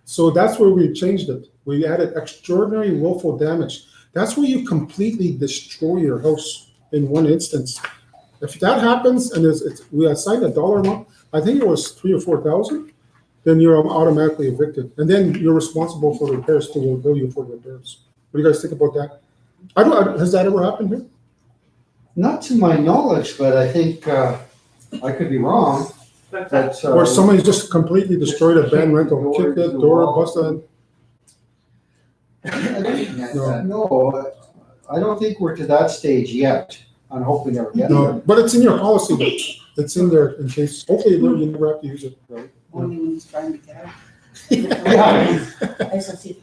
So that's where we changed it. We added extraordinary willful damage. That's where you completely destroy your house in one instance. If that happens and we assigned a dollar amount, I think it was $3,000 or $4,000, then you're automatically evicted. And then you're responsible for repairs, so we'll bill you for repairs. What do you guys think about that? Has that ever happened here? Not to my knowledge, but I think, I could be wrong, but. Where somebody just completely destroyed a band rental, kicked it, door, busted. No, I don't think we're to that stage yet. I hope we never get there. No, but it's in your policy. It's in there in case, hopefully you never have to use it. Only when he's trying to get out. Yeah.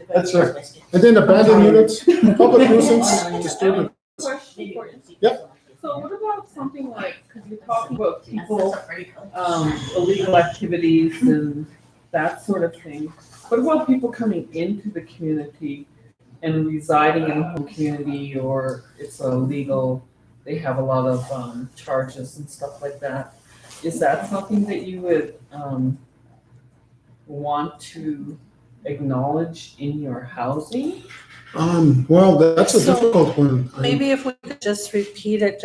That's right. And then abandoned units, public nuisance, disturbance. Question for you. Yep. So what about something like, because you're talking about people, illegal activities and that sort of thing. What about people coming into the community and residing in the home community, or it's illegal, they have a lot of charges and stuff like that? Is that something that you would want to acknowledge in your housing? Well, that's a So, difficult one. Maybe if we could just repeat it,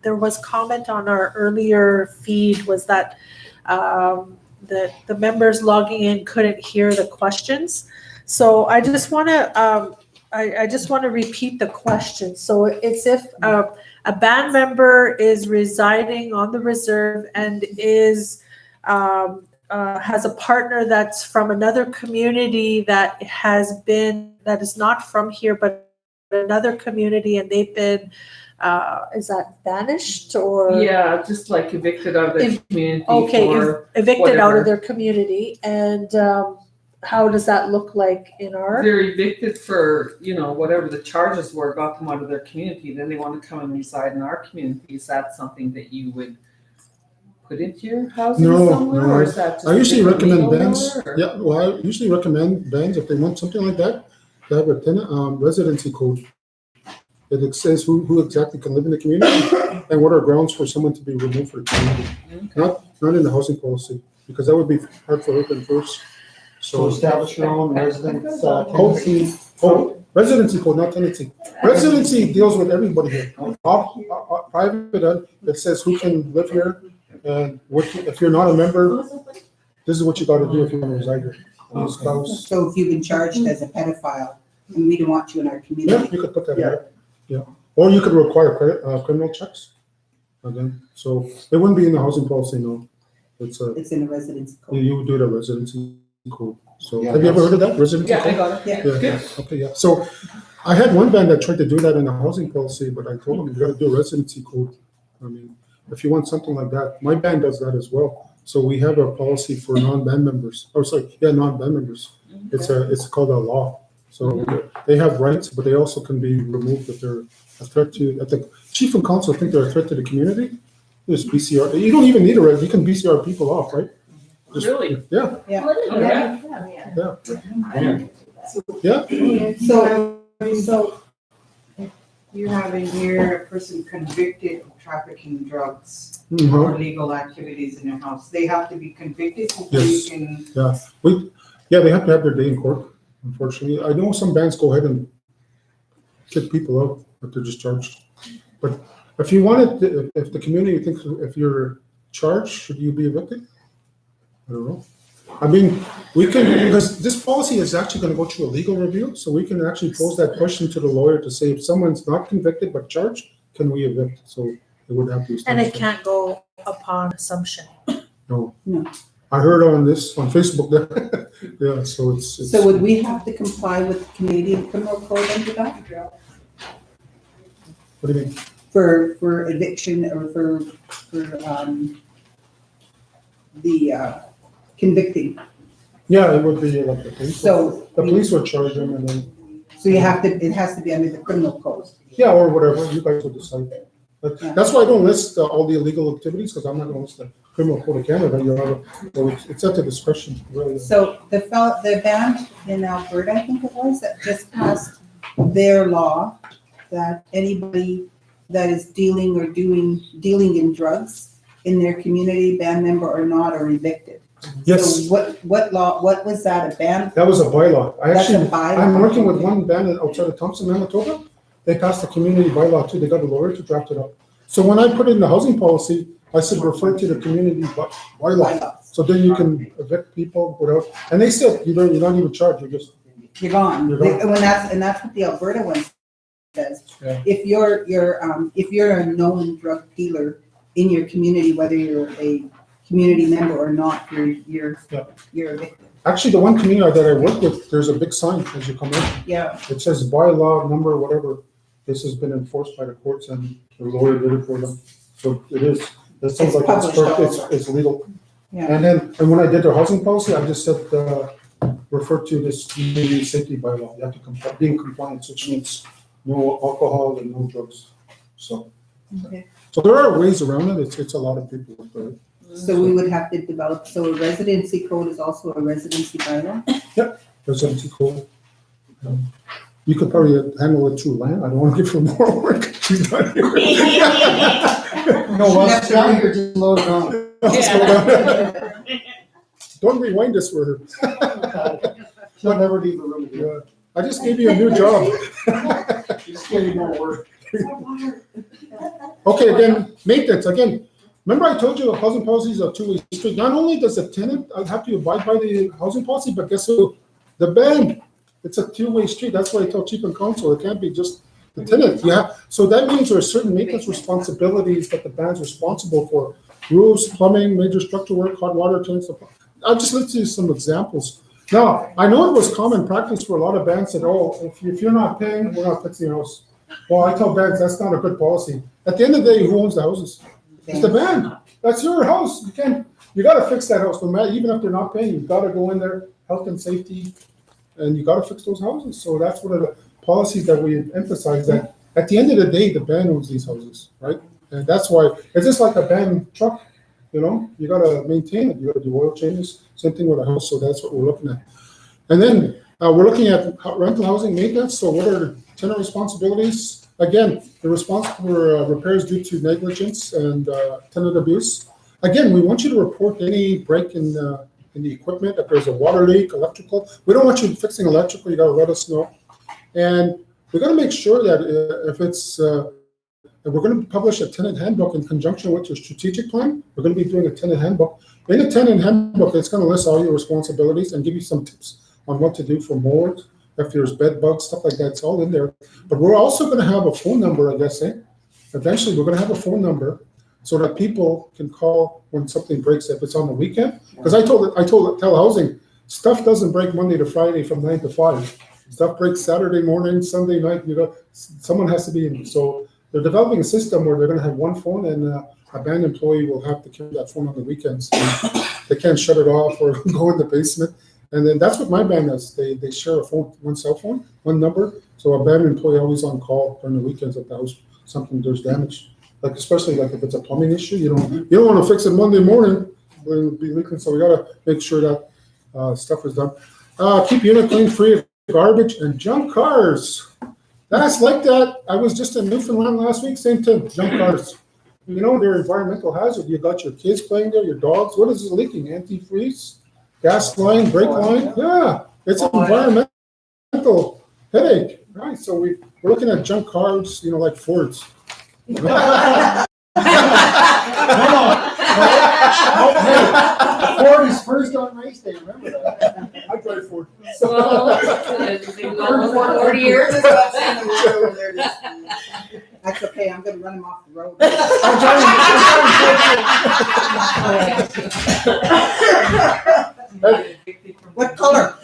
there was comment on our earlier feed was that the members logging in couldn't hear the questions. So I just want to repeat the question. So it's if a band member is residing on the reserve and has a partner that's from another community that is not from here, but another community, and they've been, is that banished or? Yeah, just like evicted out of the community. Okay, for evicted out whatever. of their community, and how does that look like in our? They're evicted for, whatever the charges were, got them out of their community, then they want to come and reside in our community. Is that something that you would put into your housing No, somewhere, no. or is that just? I usually a different recommend legal bands. order, or- Yeah, well, I usually recommend bands if they want something like that, to have a tenant residency code. It says who exactly can live in the community and what are grounds for someone to be removed from the community. Not in the housing policy, because that would be hard for her to enforce. So establish your own residence, tenancy. Residency code, not tenancy. Residency deals with everybody here. Private, it says who can live here, and if you're not a member, this is what you gotta do if you want to reside here. Your spouse. So if you've been charged as a pedophile and we don't want you in our Yeah, community. you could put that in there. Yeah, or you could require criminal checks. Again, so it wouldn't be in the housing policy, no. It's in the residency code. You would do the residency code. So Yeah, have you ever heard of that, residency Yeah, I code? got it. Yeah. Yeah, okay, yeah. So I had one band that tried to do that in the housing policy, but I told them, you gotta do a residency code. I mean, if you want something like that, my band does that as well. So we have a policy for non-band members, non-band members. It's called a law. So they have rights, but they also can be removed if they're a threat to, if the chief and council think they're a threat to the community. There's BCR, you don't even need a you can BCR people off, right? Really? Yeah, So if you have in here a person convicted of trafficking drugs mhm. or illegal activities in their house, they have to be convicted before you Yes. can. Yeah, they have to have their day in court, unfortunately. I know some bands go ahead and kick people out if they're discharged. But if you wanted, if the community thinks if you're charged, should you be evicted? I don't know. I mean, we can, because this policy is actually gonna go through a legal review, so we can actually pose that question to the lawyer to say if someone's not convicted but charged, can we evict? So it would have to. And it can't go upon assumption. No. No. I heard on this, on Facebook, that, yeah, so it's. So would we have to comply with Canadian criminal code under that? What do you mean? For eviction or for, convicting? Yeah, it would be like the police. So. The police would charge them and then, So you have to, it has to be under the criminal code. yeah, or whatever, you guys will decide. But Yeah. that's why I don't list all the illegal activities, because I'm not gonna list the criminal code of Canada, you know, so it's at the discretion, really. So the band in Alberta, I think it was, that just passed their law that anybody that is dealing or dealing in drugs in their community, band member or not, are evicted. Yes, So what law, what was that, a ban? that was a bylaw. That's a bylaw? I'm working with one band outside of Thompson, Manitoba. They passed a community bylaw too, they got a lawyer to draft it up. So when I put in the housing policy, I said refer to the community bylaw. Bylaws. So then you can evict people without, and they said, you're not even charged, you're just, You're gone. You're gone. And that's what the Alberta one says. Yeah. If you're a known drug dealer in your community, whether you're a community member or not, you're evicted. actually, the one community that I work with, there's a big sign as you come in. Yeah. It says bylaw number, whatever. This has been enforced by the courts and the lawyer did it for them. So it is, it sounds It's like published all it's over. it's legal. Yeah. And when I did the housing policy, I just said, refer to this community safety bylaw. You have to be in compliance, which means no alcohol and no drugs. So, Okay. so there are ways around it. It's a lot of people. But So we would have to develop, so a residency code is also a residency bylaw? residency code. You could probably handle it through land. I don't want to give her more work. She's not here. No, Next time you're just load it on. Don't rewind this for her. She'll never leave the room again. Yeah. I just gave you a new job. Just getting more work. Okay, again, maintenance, again, remember I told you the housing policy is a two-way street. Not only does the tenant have to abide by the housing policy, but guess who? The band. It's a two-way street. That's why I tell chief and council, it can't be just the tenant. Yeah, so that means there are certain maintenance responsibilities that the band's responsible for. Roofs, plumbing, major structural work, hot water tanks. I'll just list you some examples. Now, I know it was common practice for a lot of bands that, oh, if you're not paying, we're not fixing your house. Well, I tell bands that's not a good policy. At the end of the day, who owns the houses? It's the band. That's your house. You gotta fix that house, no matter, even if they're not paying, you've gotta go in there, health and safety, and you gotta fix those houses. So that's one of the policies that we emphasize, that at the end of the day, the band owns these houses, right? And that's why, it's just like a band truck, you know, you gotta maintain it, you gotta do oil changes, same thing with a house, so that's what we're looking at. And then, we're looking at rental housing maintenance, so what are the tenant responsibilities? Again, they're responsible for repairs due to negligence and tenant abuse. Again, we want you to report any break in the equipment, if there's a water leak, electrical. We don't want you fixing electrical, you gotta let us know. And we're gonna make sure that if it's, and we're gonna publish a tenant handbook in conjunction with your strategic plan. We're gonna be doing a tenant handbook. In the tenant handbook, it's gonna list all your responsibilities and give you some tips on what to do for mold, if there's bed bugs, stuff like that, it's all in there. But we're also gonna have a phone number, I guess, Eventually, we're gonna have a phone number so that people can call when something breaks, if it's on the weekend. Because I told telehousing, stuff doesn't break Monday to Friday from 9 to 5. Stuff breaks Saturday morning, Sunday night, someone has to be in. So they're developing a system where they're gonna have one phone and a band employee will have to carry that phone on the weekends. They can't shut it off or go in the basement. And then that's what my band does. They share a phone, one cell phone, one number. So a band employee always on call during the weekends if the house, there's damage. Like especially like if it's a plumbing issue, you don't want to fix it Monday morning be leaking, so we gotta make sure that, stuff is done. Keep unit clean, free of garbage and junk cars. That's like that. I was just in Newfoundland last week, same thing, junk cars. You know, they're environmental hazard. You got your kids playing there, your dogs. What is it leaking? Antifreeze? Gas line, brake line? Yeah, it's an environmental headache, right? So we're looking at junk cars, you know, like Fords. Ford is first on race day, remember that? I drive Ford. Well, 40 years. That's okay, I'm gonna run him off the road. What color?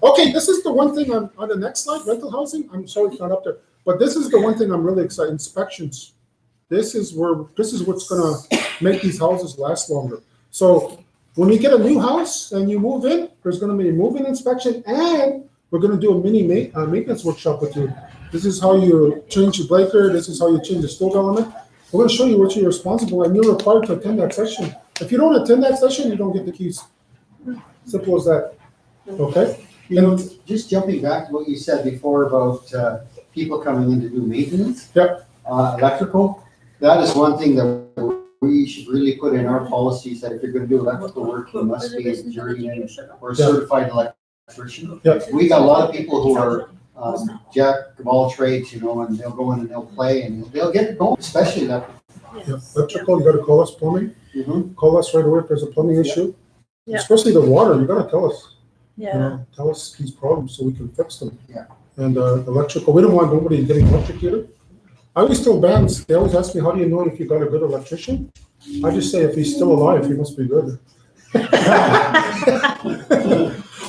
Okay, this is the one thing on the next slide, rental housing. I'm sorry it's not up there, but this is the one thing I'm really excited, inspections. This is what's gonna make these houses last longer. So when you get a new house and you move in, there's gonna be a move-in inspection, and we're gonna do a mini maintenance workshop with you. This is how you change your breaker, this is how you change the stove element. We're gonna show you what you're responsible, and you're required to attend that session. If you don't attend that session, you don't get the keys. Simple as that, okay? You know, just jumping back to what you said before about people coming in to do maintenance. Yep. Electrical, that is one thing that we should really put in our policies, that if you're gonna do electrical work, you must be a journeyman or a certified electrician. Yep. We got a lot of people who are jack of all trades, you know, and they'll go in and they'll play and they'll get it going, especially that. Yeah, electrical, you gotta call us, plumbing. Mhm. Call us right away if there's a plumbing issue. Yeah. Especially the water, you gotta tell us. You Yeah. know, tell us these problems so we can fix them. Yeah. And electrical, we don't want nobody getting electrocuted. I always tell bands, they always ask me, how do you know if you got a good electrician? I just say, if he's still alive, he must be good.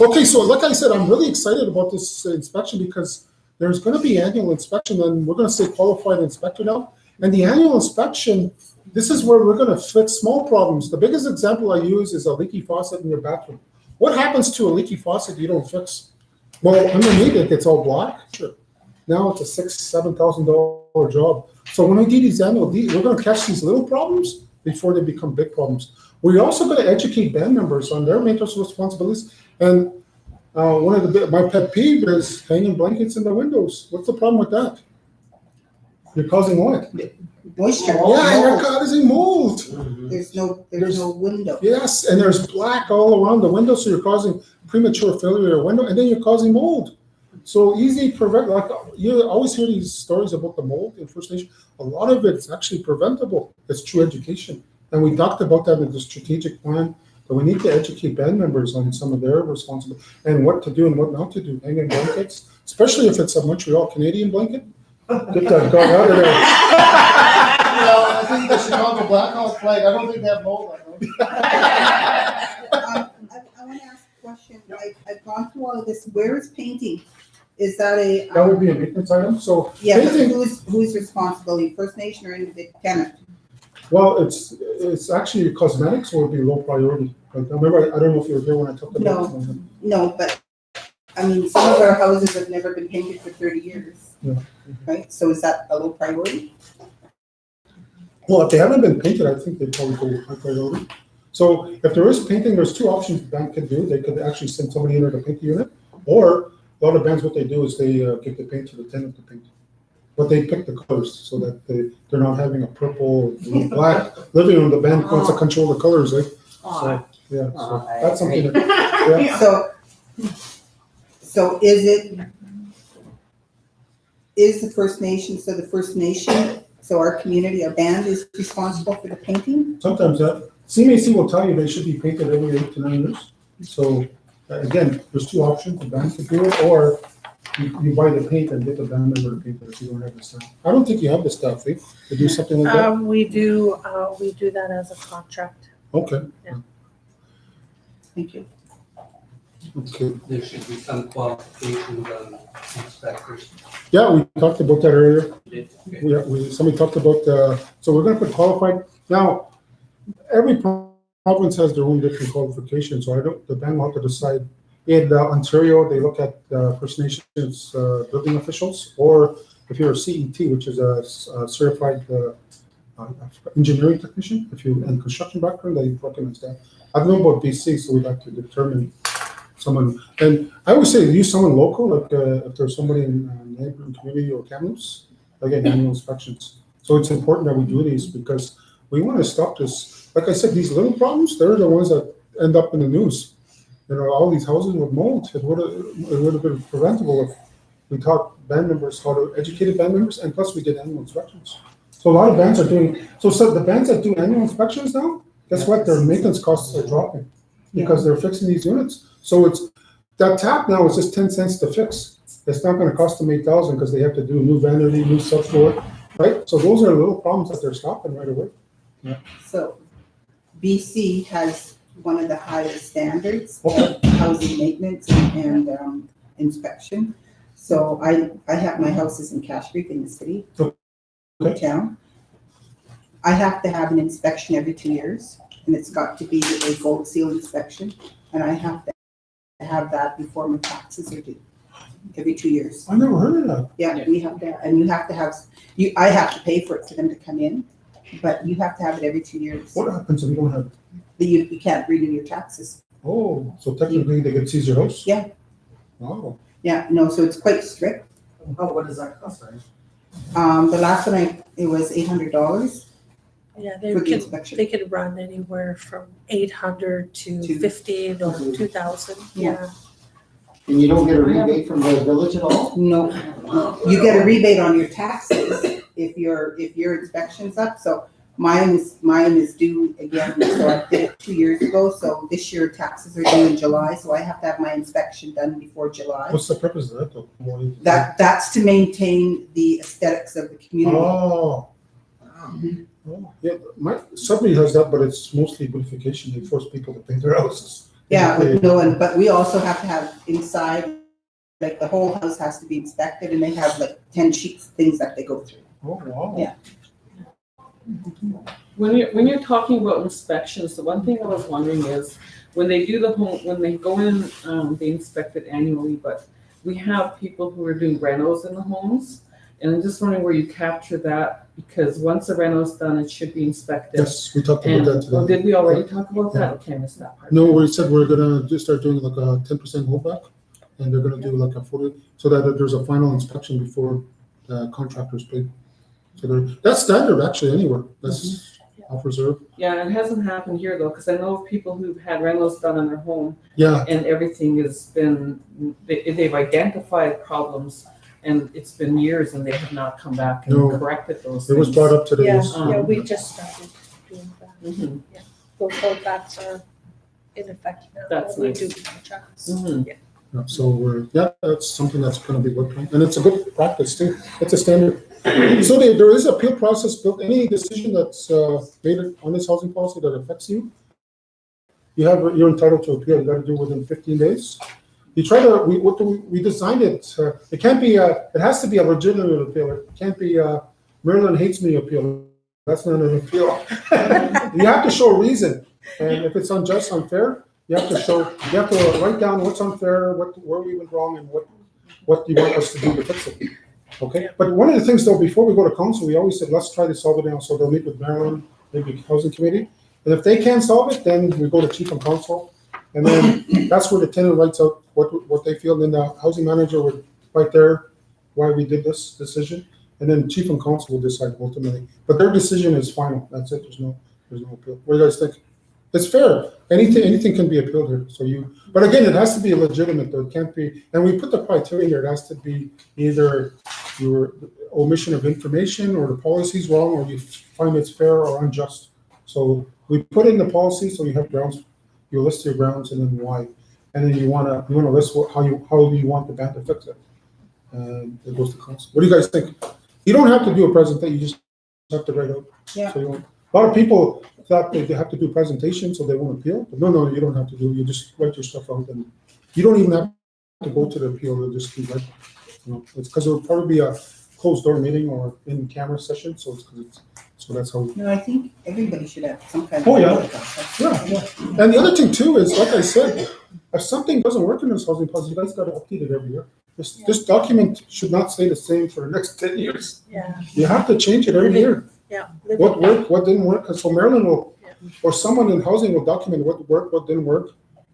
Okay, so like I said, I'm really excited about this inspection because there's gonna be annual inspection, and we're gonna say qualified inspector now. And the annual inspection, this is where we're gonna fix small problems. The biggest example I use is a leaky faucet in your bathroom. What happens to a leaky faucet you don't fix? Well, underneath it, it's all black. Sure. Now it's a $6,000-7,000 job. So when we do these we're gonna catch these little problems before they become big problems. We're also gonna educate band members on their maintenance responsibilities. And one of my pet peeve is hanging blankets in the windows. What's the problem with that? You're causing what? Moisture. Yeah, you're causing mold. There's no window. Yes, and there's black all around the window, so you're causing premature failure of your window, and then you're causing mold. So easy prevent, like you always hear these stories about the mold in First Nation. A lot of it's actually preventable. It's true education. And we talked about that in the strategic plan, that we need to educate band members on some of their responsibilities and what to do and what not to do. Hanging blankets, especially if it's a Montreal Canadian blanket. Get that gun out of there. Well, I think the Chicago Blackhawks flag, I don't think they have mold on them. I want to ask a question. I've gone through all of this. Where is painting? Is that a? That would be a maintenance item, so. Yeah, but painting, who's responsibility? First Nation or individual tenant? well, it's actually cosmetics would be low priority. Like, remember, I don't know if you were here when I talked about it. No, but I mean, some of our houses have never been painted for 30 years. Yeah. Right? So is that a low priority? Well, if they haven't been painted, I think they'd probably go high priority. So if there is painting, there's two options the band could do. They could actually send somebody in there to paint the unit, or a lot of bands, what they do is they give the paint to the tenant to paint. But they pick the colors so that they're not having a purple, black. Living room, the band wants to control the colors, right? So, yeah, so that's something that, yeah. So is the First Nation, so the First Nation, so our community, our band is responsible for the painting? Sometimes that, CMAC will tell you they should be painted every 8 to 9 years. So again, there's two options, the band can do it, or you buy the paint and get the band member to paint it if you don't have the staff. I don't think you have the staff, eh, to do something like that? We do that as a contract. Okay. Yeah. Thank you. Okay. There should be some qualifications on inspectors. Yeah, we talked about that earlier. Okay. Somebody talked about, so we're gonna put qualified. Now, every province has their own different qualifications, so the band will have to decide. In Ontario, they look at First Nations building officials, or if you're a CET, which is a certified engineering technician, if you, and construction background, they recognize that. I don't know about BC, so we'd have to determine someone, and I would say use someone local, like, if there's somebody in neighboring community or Kamloops, again, annual inspections. So it's important that we do these, because we want to stop this, like I said, these little problems, they're the ones that end up in the news. You know, all these houses with mold, it would have been preventable if we taught band members how to, educated band members, and plus we did annual inspections. So a lot of bands are doing, so the bands that do annual inspections now, guess what, their maintenance costs are dropping, because they're fixing these units. So it's, that tap now is just 10 cents to fix. It's not gonna cost them 8,000, because they have to do new vanity, new subfloor, right? So those are little problems that they're stopping right away. So BC has one of the highest standards of housing maintenance and inspection. So I have, my house is in Cache Creek in the city, town. I have to have an inspection every 2 years, and it's got to be a gold seal inspection, and I have to have that before my taxes are due, every 2 years. I never heard of that. Yeah, we have to, and you have to have, I have to pay for it for them to come in, but you have to have it every 2 years. What happens if you don't have it? You can't renew your taxes. Oh, so technically they could seize your house? Yeah. Wow. Yeah, no, so it's quite strict. Oh, what does that cost, right? The last one it was $800 Yeah, they for the can, inspection. they could run anywhere from 800 to To- 15 or 2,000, yeah. And you don't get a rebate from the village at all? No, you get a rebate on your taxes if your inspection's up, so mine is due again, so I did it 2 years ago, so this year taxes are due in July, so I have to have my inspection done before July. What's the purpose of that though? That's to maintain the aesthetics of the community. Oh. Oh, yeah, my subsidy has that, but it's mostly beautification. They force people to paint their houses. Yeah, but we also have to have inside, like the whole house has to be inspected, and they have like 10 sheets, things that they go through. Oh, wow. Yeah. When you're talking about inspections, the one thing I was wondering is, when they do the home, when they go in, they inspect it annually, but we have people who are doing renos in the homes, and I'm just wondering where you capture that, because once the reno's done, it should be inspected. Yes, we talked about that today. Oh, did we already talk about that? Okay, I missed that part. No, we said we're gonna just start doing like a 10% holdback, and they're gonna do like a 40, so that there's a final inspection before contractors pay. So that's standard actually anywhere. That's off reserve. Yeah, and it hasn't happened here though, because I know of people who've had renos done in their home, Yeah, and everything has been, they've identified problems, and it's been years, and they have not come back and No. corrected those it was things. brought up today. Yeah, Yes. yeah, we just started doing that. Mhm. Those holdbacks are in effect now. That's We nice. do contracts. Mhm. Yeah. Yeah, so that's something that's gonna be worked on, and it's a good practice too. It's a standard. So there is appeal process built. Any decision that's made on this housing policy that affects you, you're entitled to appeal. You got to do it within 15 days. You try to. We designed it. It can't be. It has to be a legitimate appeal. It can't be Maryland hates me appeal. That's not an appeal. You have to show a reason, and if it's unjust, unfair, you have to show. You have to write down what's unfair, where we went wrong, and what you want us to do to fix it. Okay, but one of the things though, before we go to council, we always said, let's try to solve it now. So they'll meet with Maryland, maybe housing committee. And if they can't solve it, then we go to chief and council. And then that's where the tenant writes out what they feel. Then the housing manager would write there why we did this decision. And then chief and council will decide ultimately. But their decision is final. That's it. There's no appeal. What do you guys think? It's fair. Anything can be appealed here. But again, it has to be legitimate though. It can't be, and we put the criteria here. It has to be either your omission of information or the policy's wrong, or you find it's fair or unjust. So we put in the policy so you have grounds, you list your grounds and then why. And then you wanna list how you want the band to fix it. And it goes to council. What do you guys think? You don't have to do a presentation, you just have to write out. Yeah. So a lot of people thought they have to do presentations so they won't appeal. But no, you don't have to do. You just write your stuff out, and you don't even have to go to the appeal. You'll just keep writing. It's because it'll probably be a closed door meeting or in camera session. So that's how. No, I think everybody should have some kind of. Oh, yeah. Yeah. And the other thing too is, like I said, if something doesn't work in this housing policy, you guys got to update it every year. This document should not stay the same for the next 10 years. Yeah. You have to change it every year. Yeah. What worked, what didn't work, so Marilyn will, or someone in housing will document what worked, what didn't work.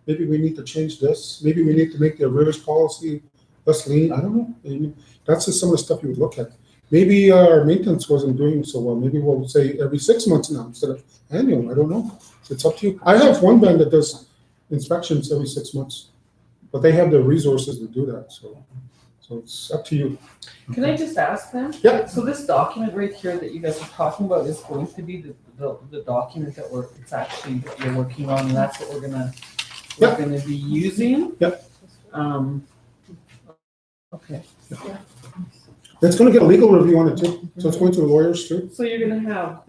Maybe we need to change this, maybe we need to make the arrears policy less lean, I don't know. Maybe that's just some of the stuff you would look at. Maybe our maintenance wasn't doing so well, maybe we'll say every 6 months now instead of annual, I don't know. It's up to you. I have one band that does inspections every 6 months, but they have the resources to do that, so it's up to you. Can I just ask them? Yeah. So this document right here that you guys are talking about is going to be the document that it's actually, that you're working on, and that's what we're gonna be using? Yep. Okay. It's gonna get a legal review on it too, so it's going to the lawyers too. So you're gonna have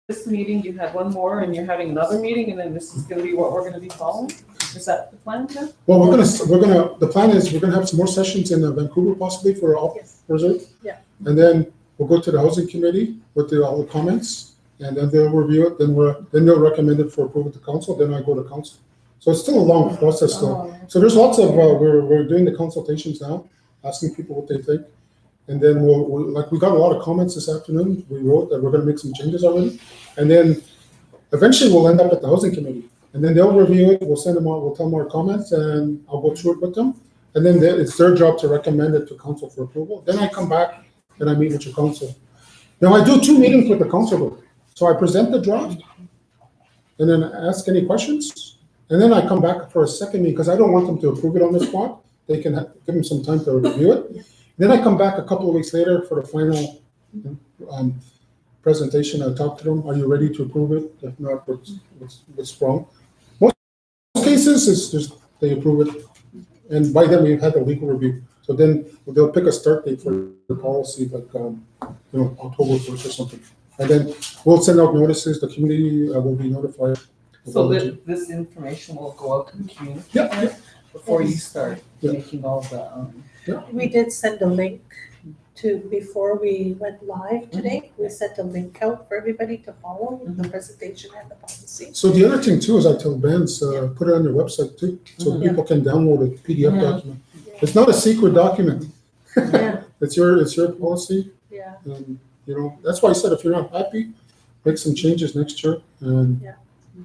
this meeting, you had one more, and you're having another meeting, and then this is gonna be what we're gonna be following? Is that the plan then? Well, the plan is we're gonna have some more sessions in Vancouver possibly for all reserve. Yeah. And then we'll go to the housing committee with all the comments, and then they'll review it, then they'll recommend it for approval to council, then I go to council. So it's still a long process though. So there's lots of, we're doing the consultations now, asking people what they think. And then we got a lot of comments this afternoon, we wrote that we're gonna make some changes already. And then eventually we'll end up at the housing committee. And then they'll review it, we'll send them out, we'll tell them our comments, and I'll go through it with them. And then it's their job to recommend it to council for approval. Then I come back and I meet with your council. Now I do 2 meetings with the council. So I present the draft and then ask any questions. And then I come back for a second meeting, because I don't want them to approve it on the spot. They can give them some time to review it. Then I come back a couple of weeks later for the final presentation. I talk to them, are you ready to approve it? If not, what's wrong? Most cases, it's just they approve it. And by then we've had a legal review. So then they'll pick a start date for the policy, like, October 1st or something. And then we'll send out notices, the community will be notified. So this information will go out to the community? Yeah. Before you start making all the, We did send a link before we went live today, we sent a link out for everybody to follow the presentation and the policy. So the other thing too is I tell bands, put it on their website too, so people can download a PDF document. It's not a secret document. Yeah. It's your policy. Yeah. And, that's why I said if you're not happy, make some changes next year and.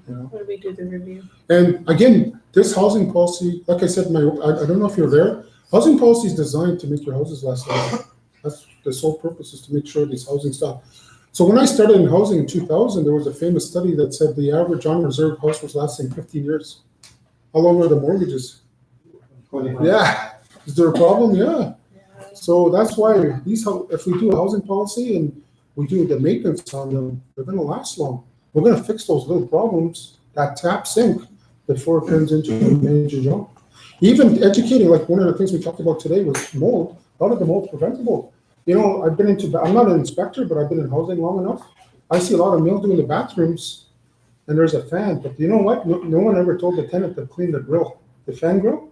When we do the review. And again, this housing policy, like I said, I don't know if you're there, housing policy is designed to make your houses last longer. That's the sole purpose, is to make sure these housing stuff. So when I started in housing in 2000, there was a famous study that said the average on reserve house was lasting 15 years. How long were the mortgages? 25. Yeah. Is there a problem? Yeah. So that's why if we do a housing policy and we do the maintenance on them, they're going to last long. We're going to fix those little problems, that tap sink, before it turns into a major job. Even educating, like one of the things we talked about today was mold. A lot of the mold's preventable. I'm not an inspector, but I've been in housing long enough. I see a lot of mildew in the bathrooms, and there's a fan. But you know what? No one ever told the tenant to clean the grill, the fan grill.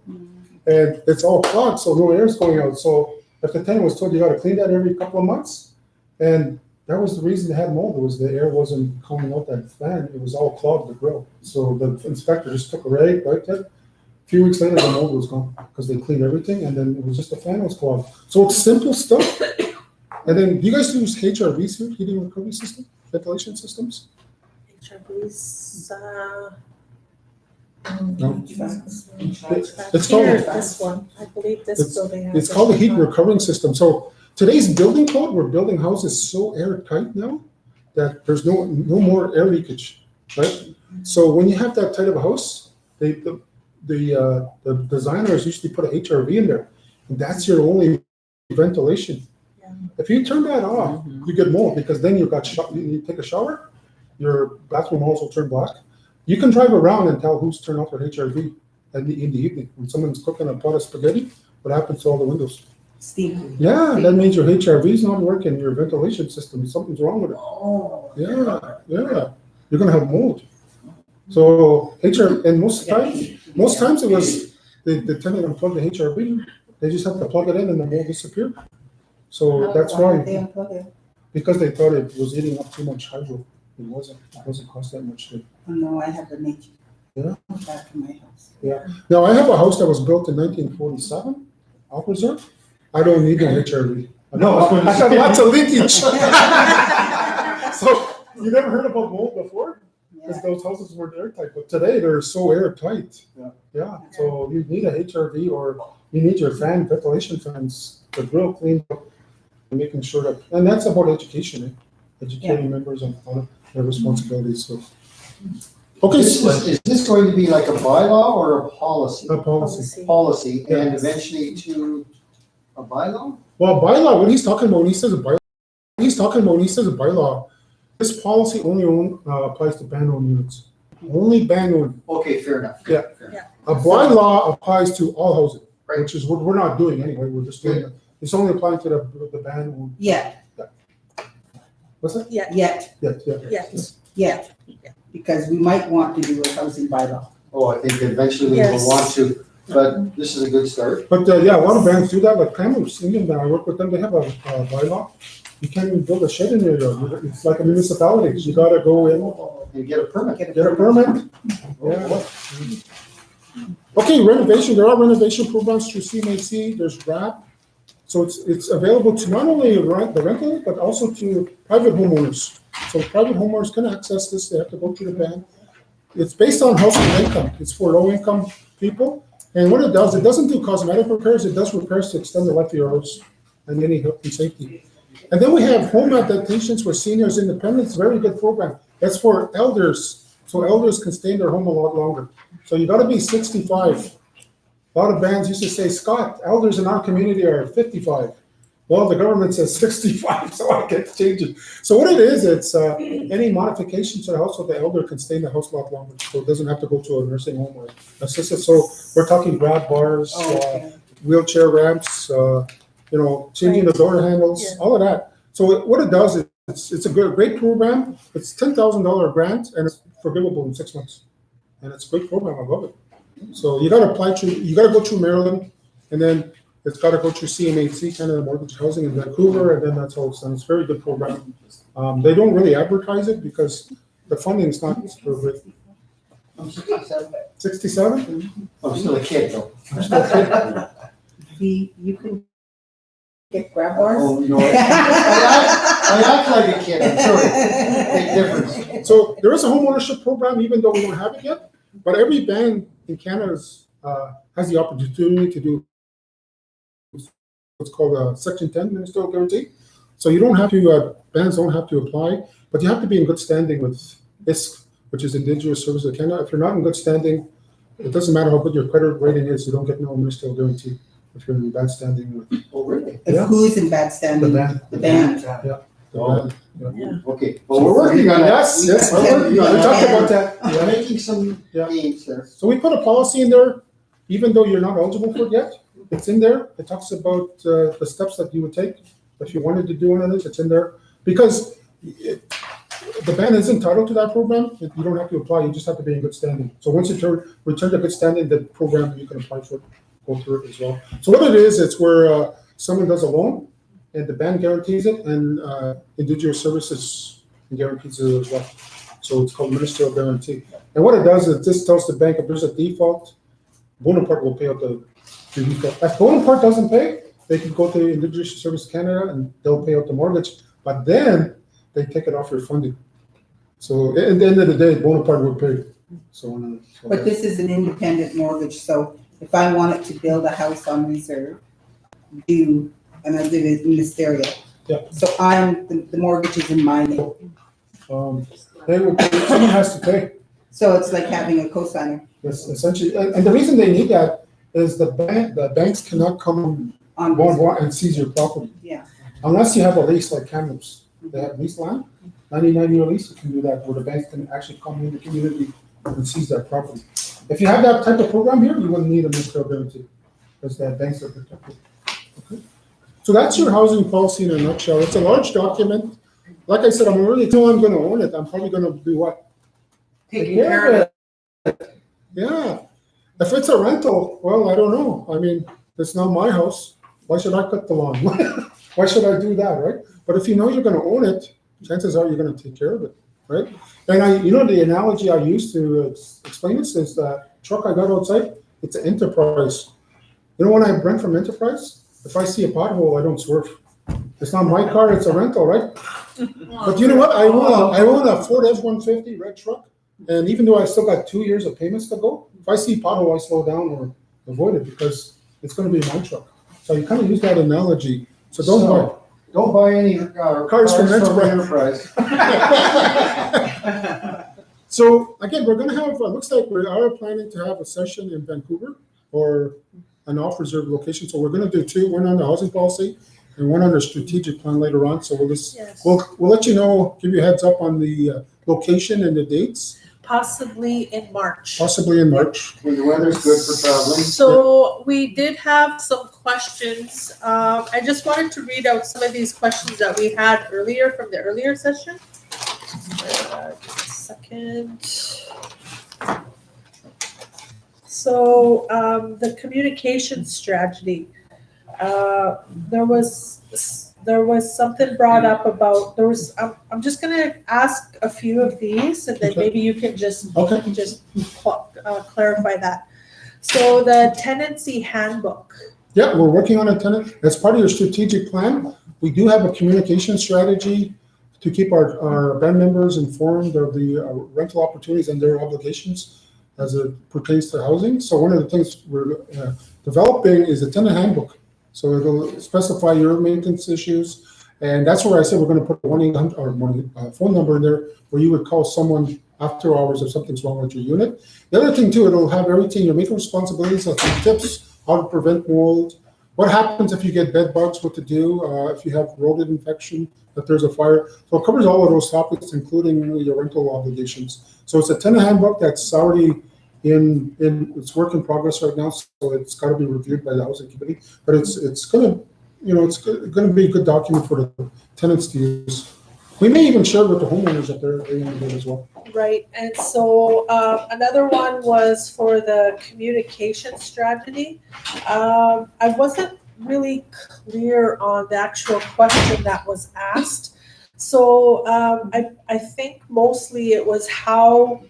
And it's all clogged, so no air's going out. So if the tenant was told you got to clean that every couple of months, and that was the reason they had mold. It was the air wasn't coming out that fan. It was all clogged, the grill. So the inspector just took a rag, wiped it. A few weeks later, the mold was gone because they cleaned everything, and then it was just the fan was clogged. So it's simple stuff. And then, do you guys use HRVs here, heating recovery system, ventilation systems? HRVs, No. it's called- this one, I believe this building has. It's called a heat recovering system. So today's building code, we're building houses so airtight now that there's no more air leakage, right? So when you have that tight of a house, the designers usually put a HRV in there, and that's your only ventilation. Yeah. If you turn that off, you get mold, because then you take a shower, your bathroom walls will turn black. You can drive around and tell who's turned off their HRV in the evening. When someone's cooking a pot of spaghetti, what happens to all the windows? Steve. Yeah, that means your HRV is not working, your ventilation system, something's wrong with it. Oh. Yeah, you're gonna have mold. So and most times it was the tenant unplugged the HRV, they just have to plug it in and the mold disappeared. So that's Why did they why, unplug it? because they thought it was eating up too much hydro. It doesn't cost that much. Oh, no, I have the nature. Yeah. Back to my house. Now, I have a house that was built in 1947, off reserve. I don't need an HRV. No, I was gonna I got say. lots of leakage. So you never heard about mold before? Because those houses were airtight, but today they're so airtight. Yeah, so you need a HRV or you need your ventilation fans, the real clean up, and making sure that, and that's about education, educating members on their responsibilities, so. Okay, Is this going to be like a bylaw or a policy? a policy. Policy, and Yes. eventually to a bylaw? Well, bylaw, what he's talking about when he says a bylaw, this policy only applies to band-owned units. Only band-owned. Okay, fair enough. Yeah. Fair enough. A bylaw applies to all housing, Right. which is what we're not doing anyway. We're just doing it. It's only applying to the band-owned. Yeah, What's that? yet, Yeah. because we might want to do a housing bylaw. Oh, I think eventually we Yes. will want to, but this is a good start. But yeah, a lot of bands do that. Like Kamloops, Indian, I work with them. They have a bylaw. You can't even build a shed in your yard. It's like a municipality. You gotta go in, And get a permit. get a permit. Yeah. Okay, renovation. There are renovation programs through CMAC. There's RAP. So it's available to not only the rental, but also to private homeowners. So private homeowners can access this. They have to go through the band. It's based on household income. It's for low-income people. And what it does, it doesn't do cosmetic repairs. It does repairs to extend the life of your house and any health and safety. And then we have home adaptations for seniors independence. Very good program. That's for elders. So elders can stay in their home a lot longer. So you gotta be 65. A lot of bands used to say, Scott, elders in our community are 55. Well, the government says 65, so I can't change it. So what it is, it's any modification to the house so the elder can stay in the house a lot longer. So it doesn't have to go to a nursing home or assisted. So we're talking grab bars, wheelchair ramps, changing the door handles, all of that. So what it does is it's a great program. It's $10,000 grant and it's forgivable in 6 months. And it's a great program. I love it. So you got to go through Maryland, and then it's got to go through CMHC, Canada Mortgage Housing in Vancouver, and then that's all it's done. It's a very good program. They don't really advertise it because the funding is not so great. I'm 67. 67? I'm still a kid though. You can get grab bars? Oh, no. I act like a kid, I'm sorry. Big difference. So there is a home ownership program, even though we don't have it yet. But every band in Canada has the opportunity to do what's called a Section 10 ministerial guarantee. So you don't have to, bands don't have to apply, but you have to be in good standing with ISC, which is Indigenous Services of Canada. If you're not in good standing, it doesn't matter how good your credit rating is, you don't get no ministerial guarantee if you're in bad standing with. Oh, really? Yeah. Who's in bad standing? The band. The band. Yeah. The Oh. band. Okay, well, we're working on that. Yes, we're working on it. We talked about that. We're making some Yeah. gains there. So we put a policy in there, even though you're not eligible for it yet, it's in there. It talks about the steps that you would take if you wanted to do one of this, it's in there. Because the band is entitled to that program, you don't have to apply, you just have to be in good standing. So once you return to good standing, the program, you can apply for it, go through it as well. So what it is, it's where someone does a loan, and the band guarantees it, and Indigenous Services guarantees it as well. So it's called ministerial guarantee. And what it does is it just tells the bank if there's a default, Bonaparte will pay out the default. If Bonaparte doesn't pay, they can go to Indigenous Services Canada and they'll pay out the mortgage, but then they take it off your funding. So at the end of the day, Bonaparte will pay. So But this is an independent mortgage, so if I wanted to build a house on reserve, and I did it ministerial. Yeah. So the mortgage is in my name. they will pay, someone has to pay. So it's like having a cosigner Yes, essentially, and the reason they need that is the banks cannot come on. and seize your property. Yeah. Unless you have a lease like Kamloops. They have lease land, 99-year lease, you can do that, where the banks can actually come in the community and seize that property. If you have that type of program here, you wouldn't need a ministerial guarantee, because the banks are protected. Okay. So that's your housing policy in a nutshell. It's a large document. Like I said, I'm gonna own it, I'm probably gonna do what? Taking care of it. Yeah. If it's a rental, well, I don't know. I mean, it's not my house. Why should I cut the lawn? Why should I do that, right? But if you know you're going to own it, chances are you're going to take care of it, right? And the analogy I use to explain this is the truck I got outside, it's an Enterprise. When I rent from Enterprise, if I see a pothole, I don't swerve. It's not my car, it's a rental, right? But you know what? I own a Ford F-150 red truck, and even though I still got 2 years of payments to go, if I see pothole, I slow down or avoid it because it's going to be my truck. So you kind of use that analogy. So Don't buy any Cars from Enterprise. So again, we're going to have. Looks like we are planning to have a session in Vancouver or an off-reserve location. So we're going to do two: one on the housing policy and one on the strategic plan later on. So we'll let you know, give you a heads up on the location and the dates. Possibly in March. Possibly in March. When the weather's good for traveling. So we did have some questions. I just wanted to read out some of these questions that we had earlier from the earlier session. Just a second. So the communication strategy. There was something brought up about I'm just gonna ask a few of these and then maybe you can just clarify that. So the tenancy handbook. Yeah, we're working on a tenant. As part of your strategic plan, we do have a communication strategy to keep our band members informed of the rental opportunities and their obligations as it pertains to housing. So one of the things we're developing is a tenant handbook. So it'll specify your maintenance issues, and that's where I said we're going to put a 1-800 or phone number in there where you would call someone after hours if something's wrong with your unit. The other thing too, it'll have everything, your maintenance responsibilities, like tips, how to prevent mold, what happens if you get bed bugs, what to do, if you have rodent infection, if there's a fire. So it covers all of those topics, including your rental obligations. So it's a tenant handbook that's already in it's work in progress right now, so it's got to be reviewed by the housing committee. But it's gonna be a good document for the tenants to use. We may even share it with the homeowners if they want to do it as well. Right, and so another one was for the communication strategy. I wasn't really clear on the actual question that was asked. So I think mostly it was how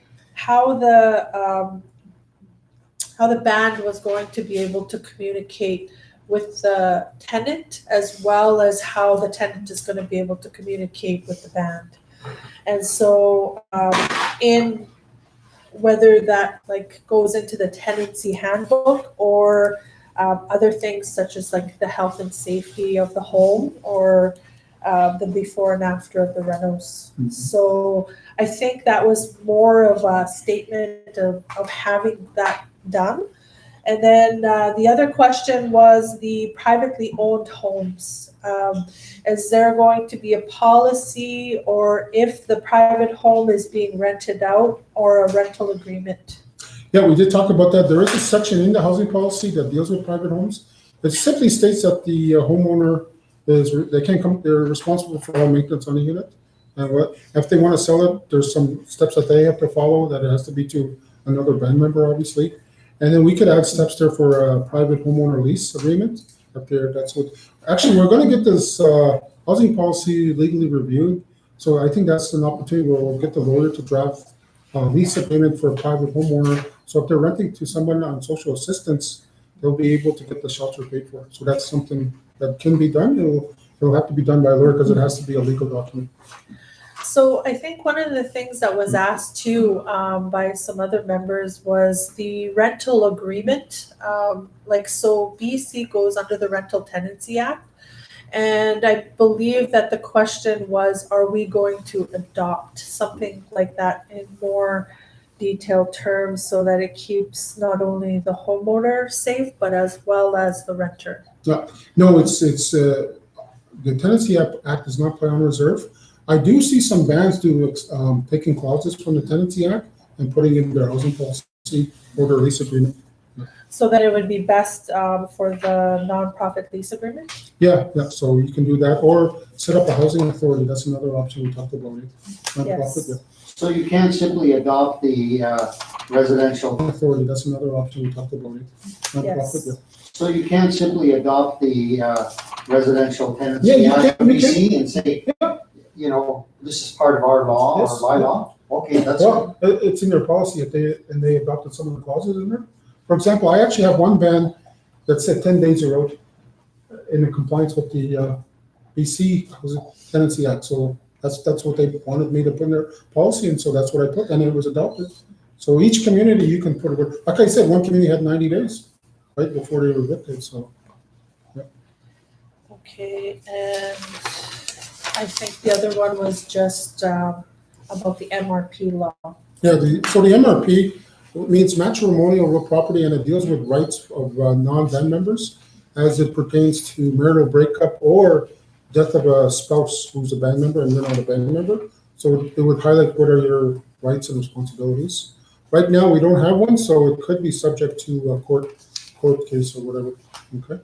the band was going to be able to communicate with the tenant, as well as how the tenant is going to be able to communicate with the band. And so in whether that goes into the tenancy handbook or other things such as the health and safety of the home or the before and after of the renos. Mm-hmm. So I think that was more of a statement of having that done. And then the other question was the privately owned homes. Is there going to be a policy, or if the private home is being rented out, or a rental agreement? Yeah, we did talk about that. There is a section in the housing policy that deals with private homes. It simply states that the homeowner they're responsible for all maintenance on the unit. And if they want to sell it, there's some steps that they have to follow, that it has to be to another band member, obviously. And then we could add steps there for a private homeowner lease agreement. Actually, we're going to get this housing policy legally reviewed. So I think that's an opportunity where we'll get the lawyer to draft a lease agreement for a private homeowner. So if they're renting to someone on social assistance, they'll be able to get the shelter paid for. So that's something that can be done. It'll have to be done by a lawyer because it has to be a legal document. So I think one of the things that was asked too by some other members was the rental agreement. So BC goes under the Rental Tenancy Act. And I believe that the question was, are we going to adopt something like that in more detailed terms so that it keeps not only the homeowner safe, but as well as the renter? No, it's the Tenancy Act does not play on reserve. I do see some bands taking clauses from the Tenancy Act and putting it in their housing policy or their lease agreement. So that it would be best for the nonprofit lease agreement? Yeah. So you can do that, or set up a housing authority. That's another option we talked about. Yes. Yeah. So you can't simply adopt the residential authority. That's another option we talked about. Yes. Yeah. So you can't simply adopt the residential tenancy Act BC and say, this is part of our law or bylaw. Okay, that's it's in their policy if they adopted some of the clauses in there. For example, I actually have one band that said 10 days are out in compliance with the BC Tenancy Act. So That's what they wanted me to put in their policy, and so that's what I put, and it was adopted. So each community, you can put it, like I said, one community had 90 days, right, before they were evicted, so. Okay, and I think the other one was just about the MRP law. Yeah, so the MRP means matrimonial real property, and it deals with rights of non-band members as it pertains to marital breakup or death of a spouse who's a band member and you're not a band member. So it would highlight what are your rights and responsibilities. Right now, we don't have one, so it could be subject to a court case or whatever, okay?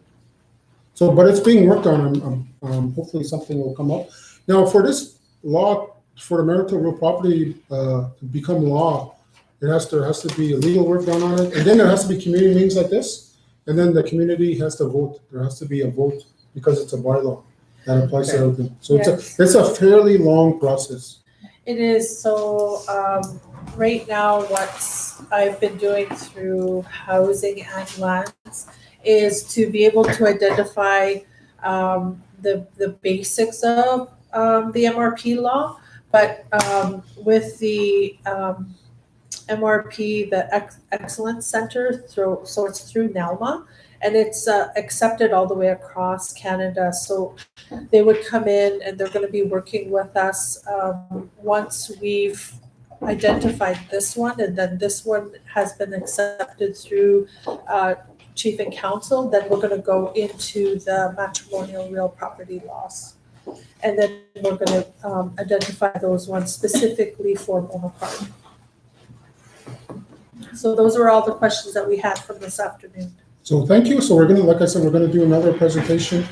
So, but it's being worked on, hopefully something will come up. Now, for this law, for the marital real property to become law, there has to be a legal work done on it, and then there has to be community meetings like this, and then the community has to vote. There has to be a vote because it's a bylaw that applies to everything. So it's a fairly long process. It is, so right now, what I've been doing through housing and lands is to be able to identify the basics of the MRP law, but with the MRP, the Excellence Center, so it's through NELMA, and it's accepted all the way across Canada. So they would come in and they're going to be working with us once we've identified this one, and then this one has been accepted through Chief and Council, then we're going to go into the matrimonial real property laws. And then we're going to identify those ones specifically for Bonaparte. So those are all the questions that we had from this afternoon. So thank you. So we're gonna, like I said, we're gonna do another presentation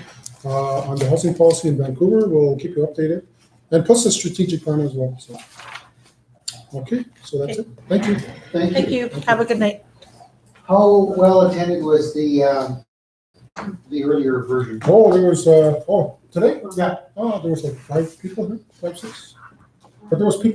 on the housing policy in Vancouver. We'll keep you updated, and plus the strategic plan as well. So, okay, so that's it. Thank you. Thank you. Have a good night. How well attended was the earlier version? Oh, there was today? Yeah. Oh, there was like 5 people here, 5, 6. But there was people